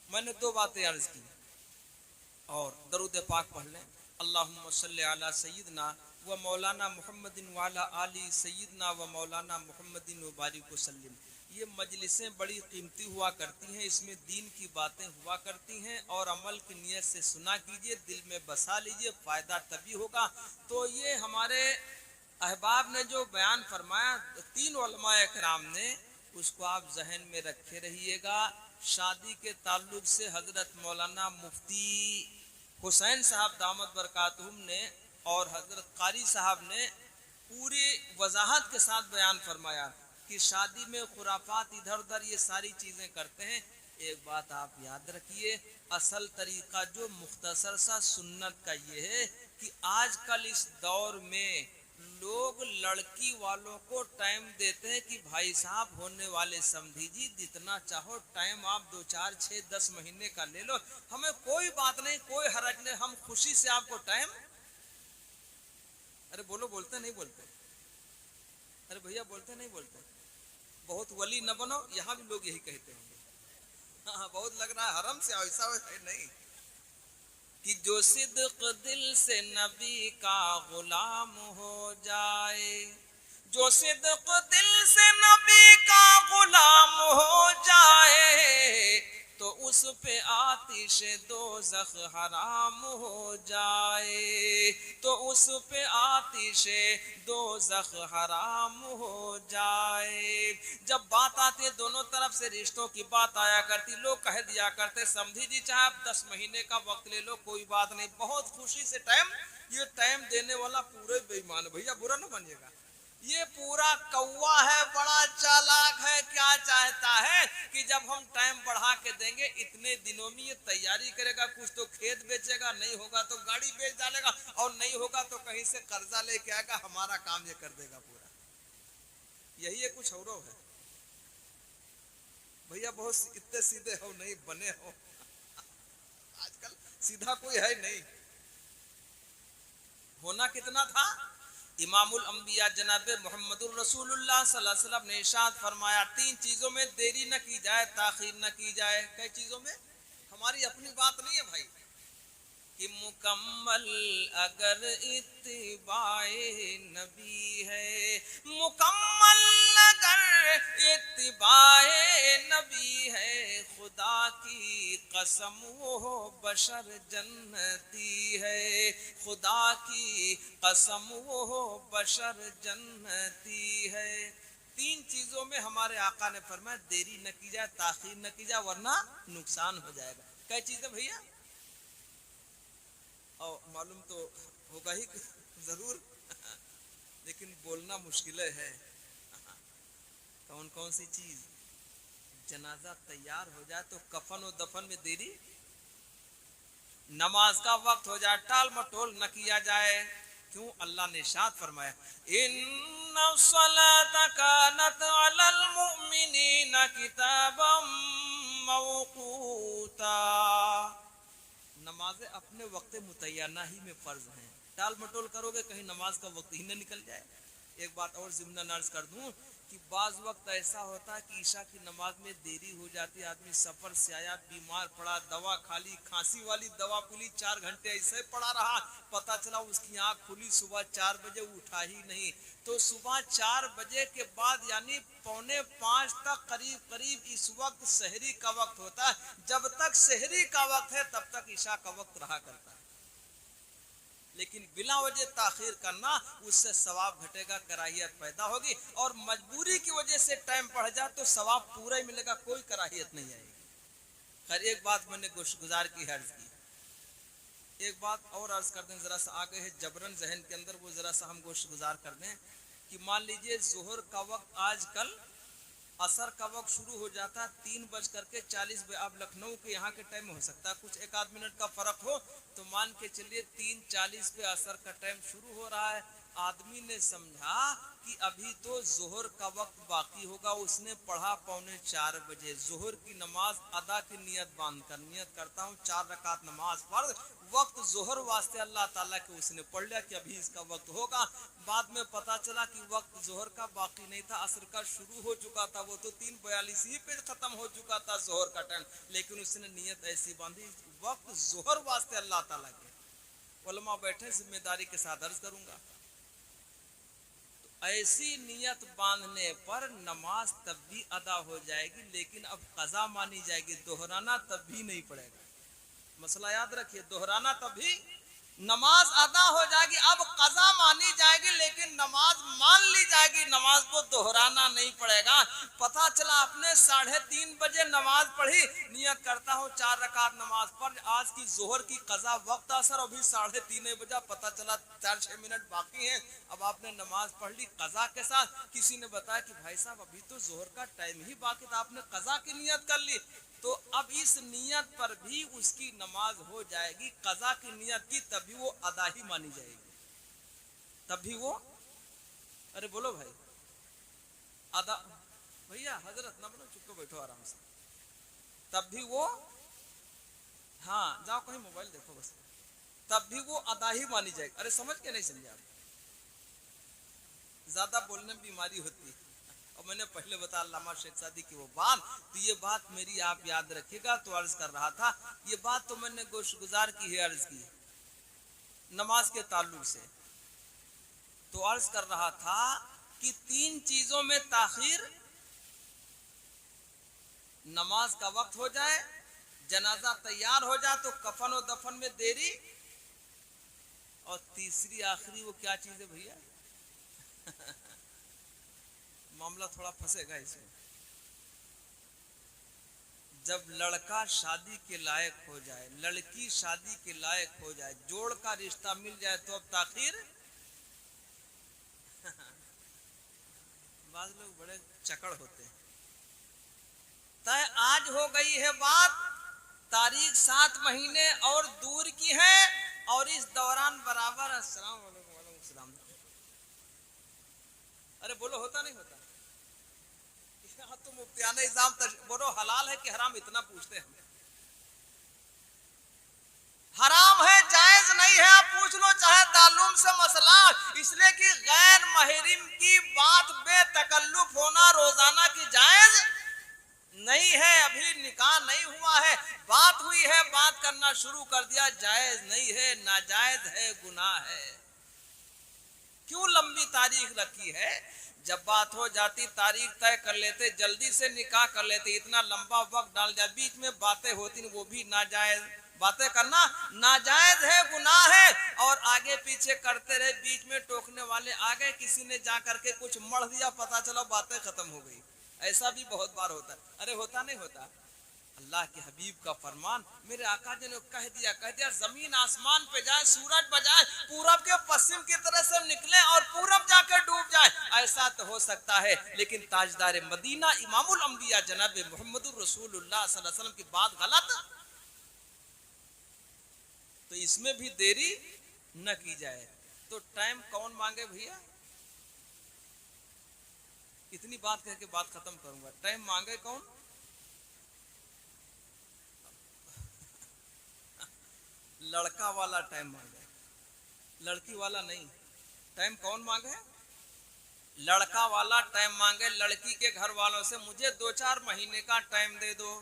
मैंने दो बातें अर्ज की और दरूद पाक पढ़ लें। अल्लाहुम्मा सल्ली अला सय्यिदना व मौलाना मुहम्मदिन व अला आली सय्यिदना व मौलाना मुहम्मदिन व बारिक वसल्लिम। ये मजलिसें बड़ी कीमती हुआ करती हैं, इसमें दीन की बातें हुआ करती हैं और अमल की नियत से सुना कीजिए, दिल में बसा लीजिए, फ़ायदा तभी होगा। तो ये हमारे अहबाब ने जो बयान फरमाया तीन उलमा इकराम ने, उसको आप जहन में रखे रहिएगा। शादी के ताल्लुक से हजरत मौलाना मुफ्ती हुसैन साहब दामत बरकातुहुम ने और हजरत कारी साहब ने पूरी वजाहत के साथ बयान फरमाया कि शादी में खुराफात इधर उधर ये सारी चीजें करते हैं। एक बात आप याद रखिए, असल तरीका जो मुख्तसर सा सुन्नत का ये है कि आजकल इस दौर में लोग लड़की वालों को टाइम देते हैं कि भाई साहब होने वाले समधी जी जितना चाहो टाइम आप 2 4 6 10 महीने का ले लो, हमें कोई बात नहीं, कोई हरज नहीं, हम खुशी से आपको टाइम। अरे बोलो, बोलते नहीं बोलते? अरे भैया बोलते नहीं बोलते? बहुत वली न बनो, यहाँ भी लोग यही कहते होंगे। हाँ, बहुत लग रहा है हरम से, ऐसा है नहीं कि जो सिद्क दिल से नबी का गुलाम हो जाए, जो सिद्क दिल से नबी का गुलाम हो जाए, तो उस पे आतिश दोज़ख हराम हो जाए, तो उस पे आतिश दोज़ख हराम हो जाए। जब बात आती है दोनों तरफ से रिश्तों की बात आया करती, लोग कह दिया करते समझी जी चाहे आप 10 महीने का वक्त ले लो कोई बात नहीं, बहुत खुशी से टाइम। ये टाइम देने वाला पूरे बेईमान, भैया बुरा न मानिएगा, ये पूरा कौवा है, बड़ा चालाक है। क्या चाहता है कि जब हम टाइम बढ़ा के देंगे इतने दिनों में ये तैयारी करेगा, कुछ तो खेत बेचेगा, नहीं होगा तो गाड़ी बेच डालेगा, और नहीं होगा तो कहीं से कर्जा लेके आएगा, हमारा काम ये कर देगा पूरा। यही है, कुछ और है भैया। बहुत इतने सीधे हो नहीं बने हो, आजकल सीधा कोई है नहीं। होना कितना था, इमामुल अंबिया जनाब मोहम्मदुर रसूलुल्लाह सल्लल्लाहु अलैहि वसल्लम ने इरशाद फरमाया, 3 चीजों में देरी न की जाए, ताखीर न की जाए। कई चीजों में? हमारी अपनी बात नहीं है भाई, कि मुकम्मल अगर इत्तिबाए नबी है, मुकम्मल अगर इत्तिबाए नबी है, खुदा की कसम वो बशर जन्नती है, खुदा की कसम वो बशर जन्नती है। 3 चीजों में हमारे आका ने फरमाया देरी न की जाए, ताखीर न की जाए, वरना नुकसान हो जाएगा। क्या चीजें भैया? और मालूम तो होगा ही जरूर, लेकिन बोलना मुश्किल है। कौन कौन सी चीज? जनाजा तैयार हो जाए तो कफन और दफन में देरी, नमाज का वक्त हो जाए टाल मटोल न किया जाए। क्यों? अल्लाह ने इरशाद फरमाया, इन्ना सलाता कानत अलल मुमिनीना किताबम मौकूता। नमाजें अपने वक्त मुतय्यना ही में फर्ज हैं, टाल मटोल करोगे कहीं नमाज का वक्त ही न निकल जाए। एक बात और ज़िम्मन अर्ज कर दूं कि बाज़ वक्त ऐसा होता है कि ईशा की नमाज में देरी हो जाती है, आदमी सफर से आया, बीमार पड़ा, दवा खा ली, खांसी वाली दवा पी ली, 4 घंटे ऐसे पड़ा रहा, पता चला उसकी आंख खुली सुबह 4 बजे, उठा ही नहीं। तो सुबह 4 बजे के बाद यानी 4:45 तक करीब करीब इस वक्त सहरी का वक्त होता है। जब तक सहरी का वक्त है तब तक ईशा का वक्त रहा करता है, लेकिन बिला वजह ताखीर करना उससे सवाब घटेगा, कराहियत पैदा होगी, और मजबूरी की वजह से टाइम बढ़ जाए तो सवाब पूरा ही मिलेगा, कोई कराहियत नहीं आएगी। खैर एक बात मैंने गुजार की हर्ज की एक बात और अर्ज कर दें, जरा सा आगे है जबरन जहन के अंदर, वो जरा सा हम गोश्त गुजार कर दें कि मान लीजिए जोहर का वक्त आजकल असर का वक्त शुरू हो जाता है 3:40। अब लखनऊ के यहाँ के टाइम हो सकता है कुछ एक आध मिनट का फर्क हो, तो मान के चलिए 3:40 पे असर का टाइम शुरू हो रहा है। आदमी ने समझा कि अभी तो जोहर का वक्त बाकी होगा, उसने पढ़ा 3:45 बजे जोहर की नमाज अदा की नियत बांधकर, नियत करता हूँ 4 रकात नमाज पढ़, वक्त जोहर वास्ते अल्लाह ताला के उसने पढ़ लिया कि अभी इसका वक्त होगा। बाद में पता चला कि वक्त जोहर का बाकी नहीं था, असर का शुरू हो चुका था, वो तो 3:42 ही पे खत्म हो चुका था जोहर का टाइम, लेकिन उसने नियत ऐसी बांधी वक्त जोहर वास्ते अल्लाह ताला के। उलमा बैठे, जिम्मेदारी के साथ अर्ज करूंगा, ऐसी नियत बांधने पर नमाज तब भी अदा हो जाएगी, लेकिन अब कज़ा मानी जाएगी, दोहराना तब भी नहीं पड़ेगा। मसला याद रखिए, दोहराना तब भी, नमाज अदा हो जाएगी, अब कज़ा मानी जाएगी, लेकिन नमाज मान ली जाएगी, नमाज को दोहराना नहीं पड़ेगा। पता चला आपने 3:30 बजे नमाज पढ़ी, नियत करता हूँ 4 रकात नमाज पढ़, आज की जोहर की कज़ा वक्त असर अभी 3:30 बजा, पता चला 4-6 मिनट बाकी हैं, अब आपने नमाज पढ़ ली कज़ा के साथ। किसी ने बताया कि भाई साहब अभी तो जोहर का टाइम ही बाकी था, आपने कज़ा की नियत कर ली, तो अब इस नियत पर भी उसकी नमाज हो जाएगी, कज़ा की नियत की, तभी वो अदा ही मानी जाएगी, तभी वो, अरे बोलो भाई, अदा, भैया हजरत ना बोलो, चुप बैठो आराम से, तब भी वो, हाँ जाओ कहीं मोबाइल देखो बस, तब भी वो अदा ही मानी जाएगी। अरे समझ के नहीं समझे आप, ज्यादा बोलने में बीमारी होती है, और मैंने पहले बताया अल्लामा शेख सादी की वो बात, तो ये बात मेरी आप याद रखिएगा। तो अर्ज कर रहा था, ये बात तो मैंने गोश्त गुजार की है, अर्ज की नमाज के ताल्लुक से, तो अर्ज कर रहा था कि 3 चीजों में ताखीर, नमाज का वक्त हो जाए, जनाजा तैयार हो जाए तो कफन और दफन में देरी, और तीसरी आखिरी वो क्या चीज है भैया मामला थोड़ा फंसेगा इसमें, जब लड़का शादी के लायक हो जाए, लड़की शादी के लायक हो जाए, जोड़ का रिश्ता मिल जाए, तो अब ताखीर बाद लोग बड़े चकड़ होते हैं। तय आज हो गई है बात, तारीख 7 महीने और दूर की है, और इस दौरान बराबर अस्सलाम वालेकुम, अरे बोलो होता नहीं होता, तो मुफ्तियाने इज़ाम बोलो हलाल है कि हराम, इतना पूछते हैं, हराम है जायज नहीं है, आप पूछ लो चाहे ताल्लुम से मसला, इसलिए कि गैर महरिम की बात बेतकल्लुफ होना रोजाना की जायज नहीं है। अभी निकाह नहीं हुआ है, बात हुई है, बात करना शुरू कर दिया, जायज नहीं है, नाजायज है, गुनाह है। क्यों लंबी तारीख रखी है, जब बात हो जाती तारीख तय कर लेते, जल्दी से निकाह कर लेते, इतना लंबा वक्त डाल जाए, बीच में बातें होती वो भी नाजायज, बातें करना नाजायज है, गुनाह है, और आगे पीछे करते रहे, बीच में टोकने वाले आ गए, किसी ने जा करके कुछ मढ़ दिया, पता चला बातें खत्म हो गई, ऐसा भी बहुत बार होता है। अरे होता नहीं होता, अल्लाह के हबीब का फरमान, मेरे आका जी ने कह दिया जमीन आसमान पे जाए, सूरज बजाए, पूरब के पश्चिम की तरह से निकले और पूरब जाकर डूब जाए, ऐसा तो हो सकता है, लेकिन ताजदार मदीना इमामुल अंबिया जनाब मोहम्मदुर रसूलुल्लाह सल्लल्लाहु अलैहि वसल्लम की बात गलत, तो इसमें भी देरी न की जाए। तो टाइम कौन मांगे भैया, इतनी बात कह के बात खत्म करूंगा, टाइम मांगे कौन, लड़का वाला टाइम मांगे, लड़की वाला नहीं। टाइम कौन मांगे, लड़का वाला टाइम मांगे, लड़की के घर वालों से मुझे 2-4 महीने का टाइम दे दो।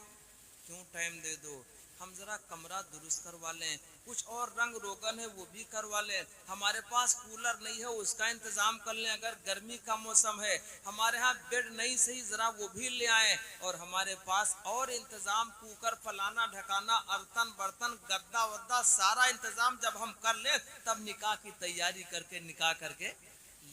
क्यों टाइम दे दो, हम जरा कमरा दुरुस्त करवा लें, कुछ और रंग रोगन है वो भी करवा लें, हमारे पास कूलर नहीं है उसका इंतजाम कर लें, अगर गर्मी का मौसम है हमारे यहाँ बेड नहीं सही जरा वो भी ले आए, और हमारे पास और इंतजाम, कुकर फलाना ढकाना, अर्तन बर्तन गद्दा वद्दा सारा इंतजाम जब हम कर लें, तब निकाह की तैयारी करके निकाह करके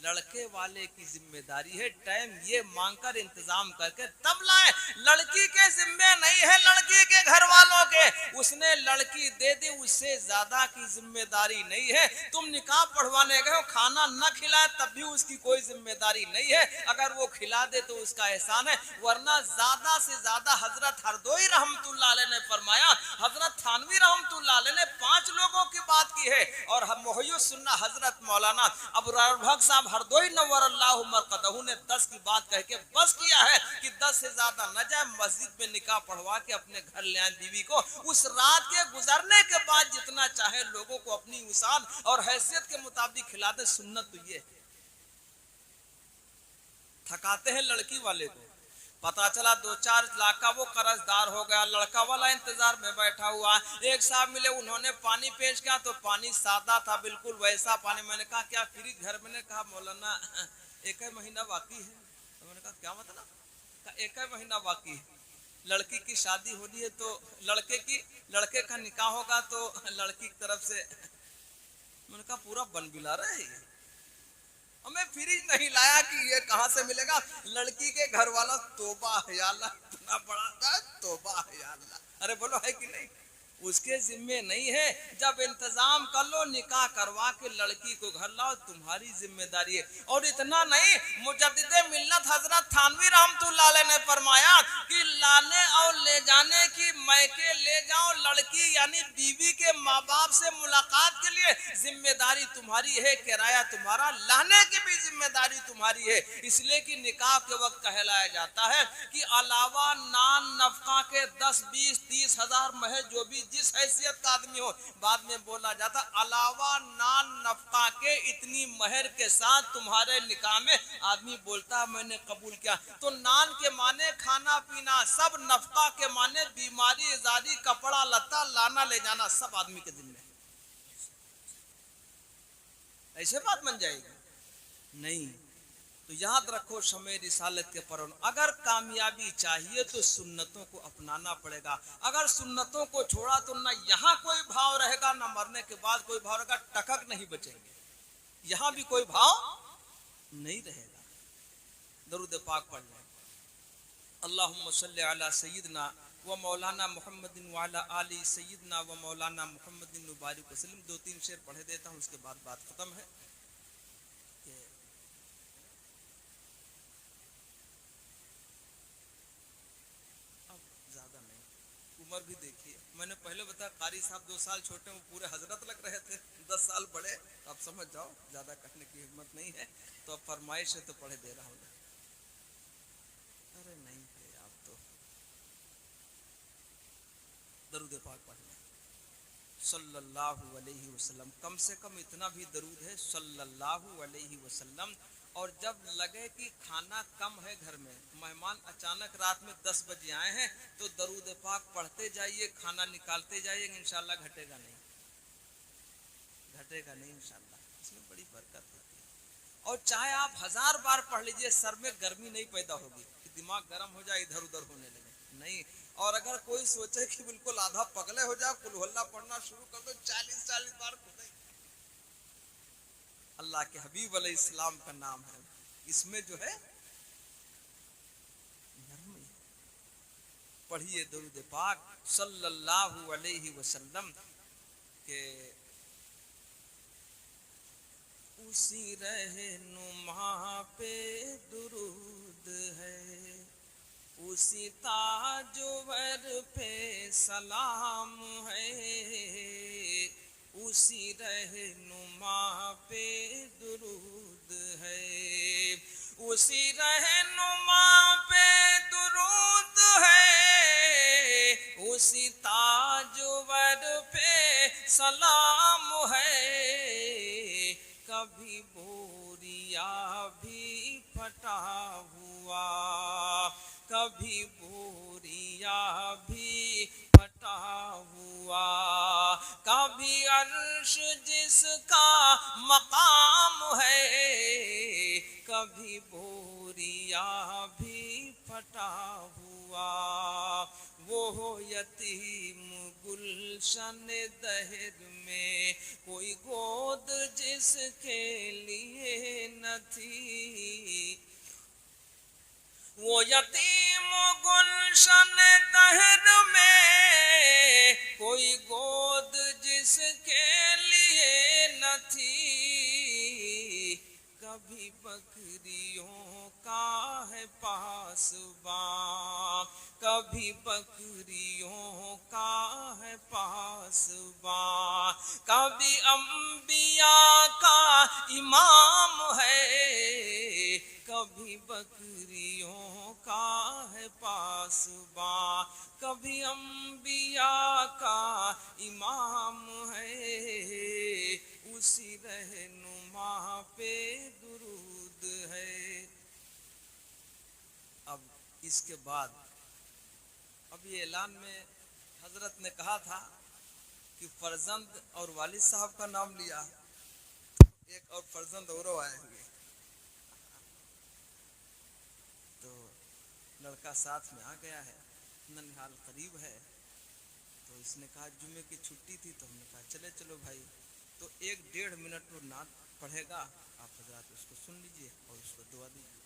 लड़के वाले की जिम्मेदारी है टाइम ये मांगकर इंतजाम करके तब लाए। लड़की के जिम्मे नहीं है लड़की के घर वालों के, उसने लड़की दे दी उससे ज्यादा की जिम्मेदारी नहीं है। तुम निकाह पढ़वाने गए हो, खाना न खिलाए तब भी उसकी कोई जिम्मेदारी नहीं है, अगर वो खिला दे तो उसका एहसान है, वरना ज्यादा से ज्यादा हजरत हरदोई रहमतुल्लाह अलैह ने फरमाया, हजरत थानवी रहमतुल्लाह अलैह ने 5 लोगों की बात की है और हम मुहय्यिस सुन्ना हजरत मौलाना अबरार भग साहब हरदोई नव्वरल्लाहु मरकदहू ने 10 की बात कह के बस किया है कि 10 से ज्यादा न जाए, मस्जिद में निकाह पढ़वा के अपने घर ले आए बीवी को। उस रात के गुजरने के बाद जितना चाहे लोगों को अपनी उसाद और हैसियत के मुताबिक खिला दे। सुन्नत तो ये थकाते हैं लड़की वाले को, पता चला 2-4 लाख का वो कर्जदार हो गया, लड़का वाला इंतजार में बैठा हुआ। एक साहब मिले, उन्होंने पानी पेश किया तो पानी सादा था, बिल्कुल वैसा पानी। मैंने कहा क्या फ्रिज घर? मैंने कहा मौलाना 1 महीना बाकी है। तो मैंने कहा क्या मतलब? कहा 1 महीना बाकी है, लड़की की शादी होनी है तो लड़के का निकाह होगा तो लड़की की तरफ से। मैंने कहा पूरा बन बिला रहा है, हमें फ्रिज नहीं लाया कि ये कहां से मिलेगा? लड़की के घर वाला तौबा है या अल्लाह, इतना बड़ा था तौबा है या अल्लाह। अरे बोलो है कि नहीं? उसके जिम्मे नहीं है, जब इंतजाम कर लो निकाह करवा के लड़की को घर लाओ, तुम्हारी जिम्मेदारी है। और इतना नहीं, मुजद्दिदे मिल्लत हजरत थानवी रहमतुल्लाह अलैह ने फरमाया कि लाने और ले जाने की मैके ले जाओ लड़की यानी बीवी के माँ बाप से मुलाकात के लिए, जिम्मेदारी तुम्हारी है, किराया तुम्हारा, लाने की भी जिम्मेदारी तुम्हारी है। इसलिए कि निकाह के वक्त कहलाया जाता है कि अलावा नान नफका के 10-20-30 हजार महज जो भी जिस हैसियत का आदमी हो, बाद में बोला जाता अलावा नान नफका के इतनी महर के साथ तुम्हारे निकाह में आदमी बोलता मैंने कबूल किया। तो नान के माने खाना पीना, सब नफका के माने बीमारी आजादी, कपड़ा लत्ता, लाना ले जाना, सब आदमी के जिम्मे। ऐसे बात बन जाएगी नहीं। तो याद रखो समय रिसालत के परवन, अगर कामयाबी चाहिए तो सुन्नतों को अपनाना पड़ेगा। अगर सुन्नतों को छोड़ा तो ना यहाँ कोई भाव रहेगा, ना मरने के बाद कोई भाव रहेगा, टकक नहीं बचेंगे, यहाँ भी कोई भाव नहीं रहेगा। दरूद पाक पढ़ लें, अल्लाहुम्मा सल्ली अला सय्यिदना व मौलाना मुहम्मदिन व अला आलि सय्यिदना व मौलाना मुहम्मदिन मुबारक वसल्लम। 2-3 शेर पढ़े देता हूँ, उसके बाद बात खत्म है। उम्र भी देखिए, मैंने पहले बताया कारी साहब 2 साल छोटे, वो पूरे हजरत लग रहे थे, 10 साल बड़े। अब समझ जाओ ज्यादा कहने की हिम्मत नहीं है, तो अब फरमाइश है तो पढ़े दे रहा हूँ। अरे नहीं है आप तो दरूद पाक पढ़ लें सल्लल्लाहु अलैहि वसल्लम, कम से कम इतना भी दरूद है सल्लल्लाहु अलैहि वसल्लम। और जब लगे कि खाना कम है घर में, मेहमान अचानक रात में 10 बजे आए हैं, तो दरूद पाक पढ़ते जाइए, खाना निकालते जाइए, इंशाल्लाह घटेगा नहीं इंशाल्लाह, इसमें बड़ी बरकत होती है। और चाहे आप 1000 बार पढ़ लीजिए, सर में गर्मी नहीं पैदा होगी कि दिमाग गर्म हो जाए इधर उधर होने लगे, नहीं। और अगर कोई सोचे कि बिल्कुल आधा पगले हो जाए, कुल हल्ला पढ़ना शुरू कर दो, 40-40 बार खुद। अल्लाह के हबीब अलैहिस्सलाम का नाम है, इसमें जो है नरमी। पढ़िए दरूद पाक सल्लल्लाहु अलैहि वसल्लम के उसी रहनुमा पे दुरूद है, उसी ताजवर पे सलाम है, उसी रहनुमा पे दुरूद है, उसी रहनुमा पे दुरूद है, उसी ताजवर पे सलाम है। कभी बोरिया भी फटा हुआ, कभी बोरिया भी फटा हुआ, कभी अर्श जिसका मकाम है, कभी बोरिया भी फटा हुआ, वो यतीम गुलशन दहर में कोई गोद जिसके लिए न थी। वो यतीम गुलशन दहर में कोई गोद जिसके लिए न थी। कभी बकरियों का है पासबां, कभी बकरियों का है पासबां, कभी अंबिया का इमाम है, कभी बकरियों का है पासबां, कभी अंबिया का इमाम है। उसी रहनुमा पे दुरूद है। अब इसके बाद अब ये ऐलान में हजरत ने कहा था कि फर्जंद और वालिद साहब का नाम लिया, एक और फर्जंद और आएंगे। तो लड़का साथ में आ गया है, ननिहाल करीब है। तो इसने कहा जुमे की छुट्टी थी, तो हमने कहा चले चलो भाई। तो 1-1.5 मिनट वो नात पढ़ेगा, आप हजरात उसको सुन लीजिए और उसको दुआ दीजिए।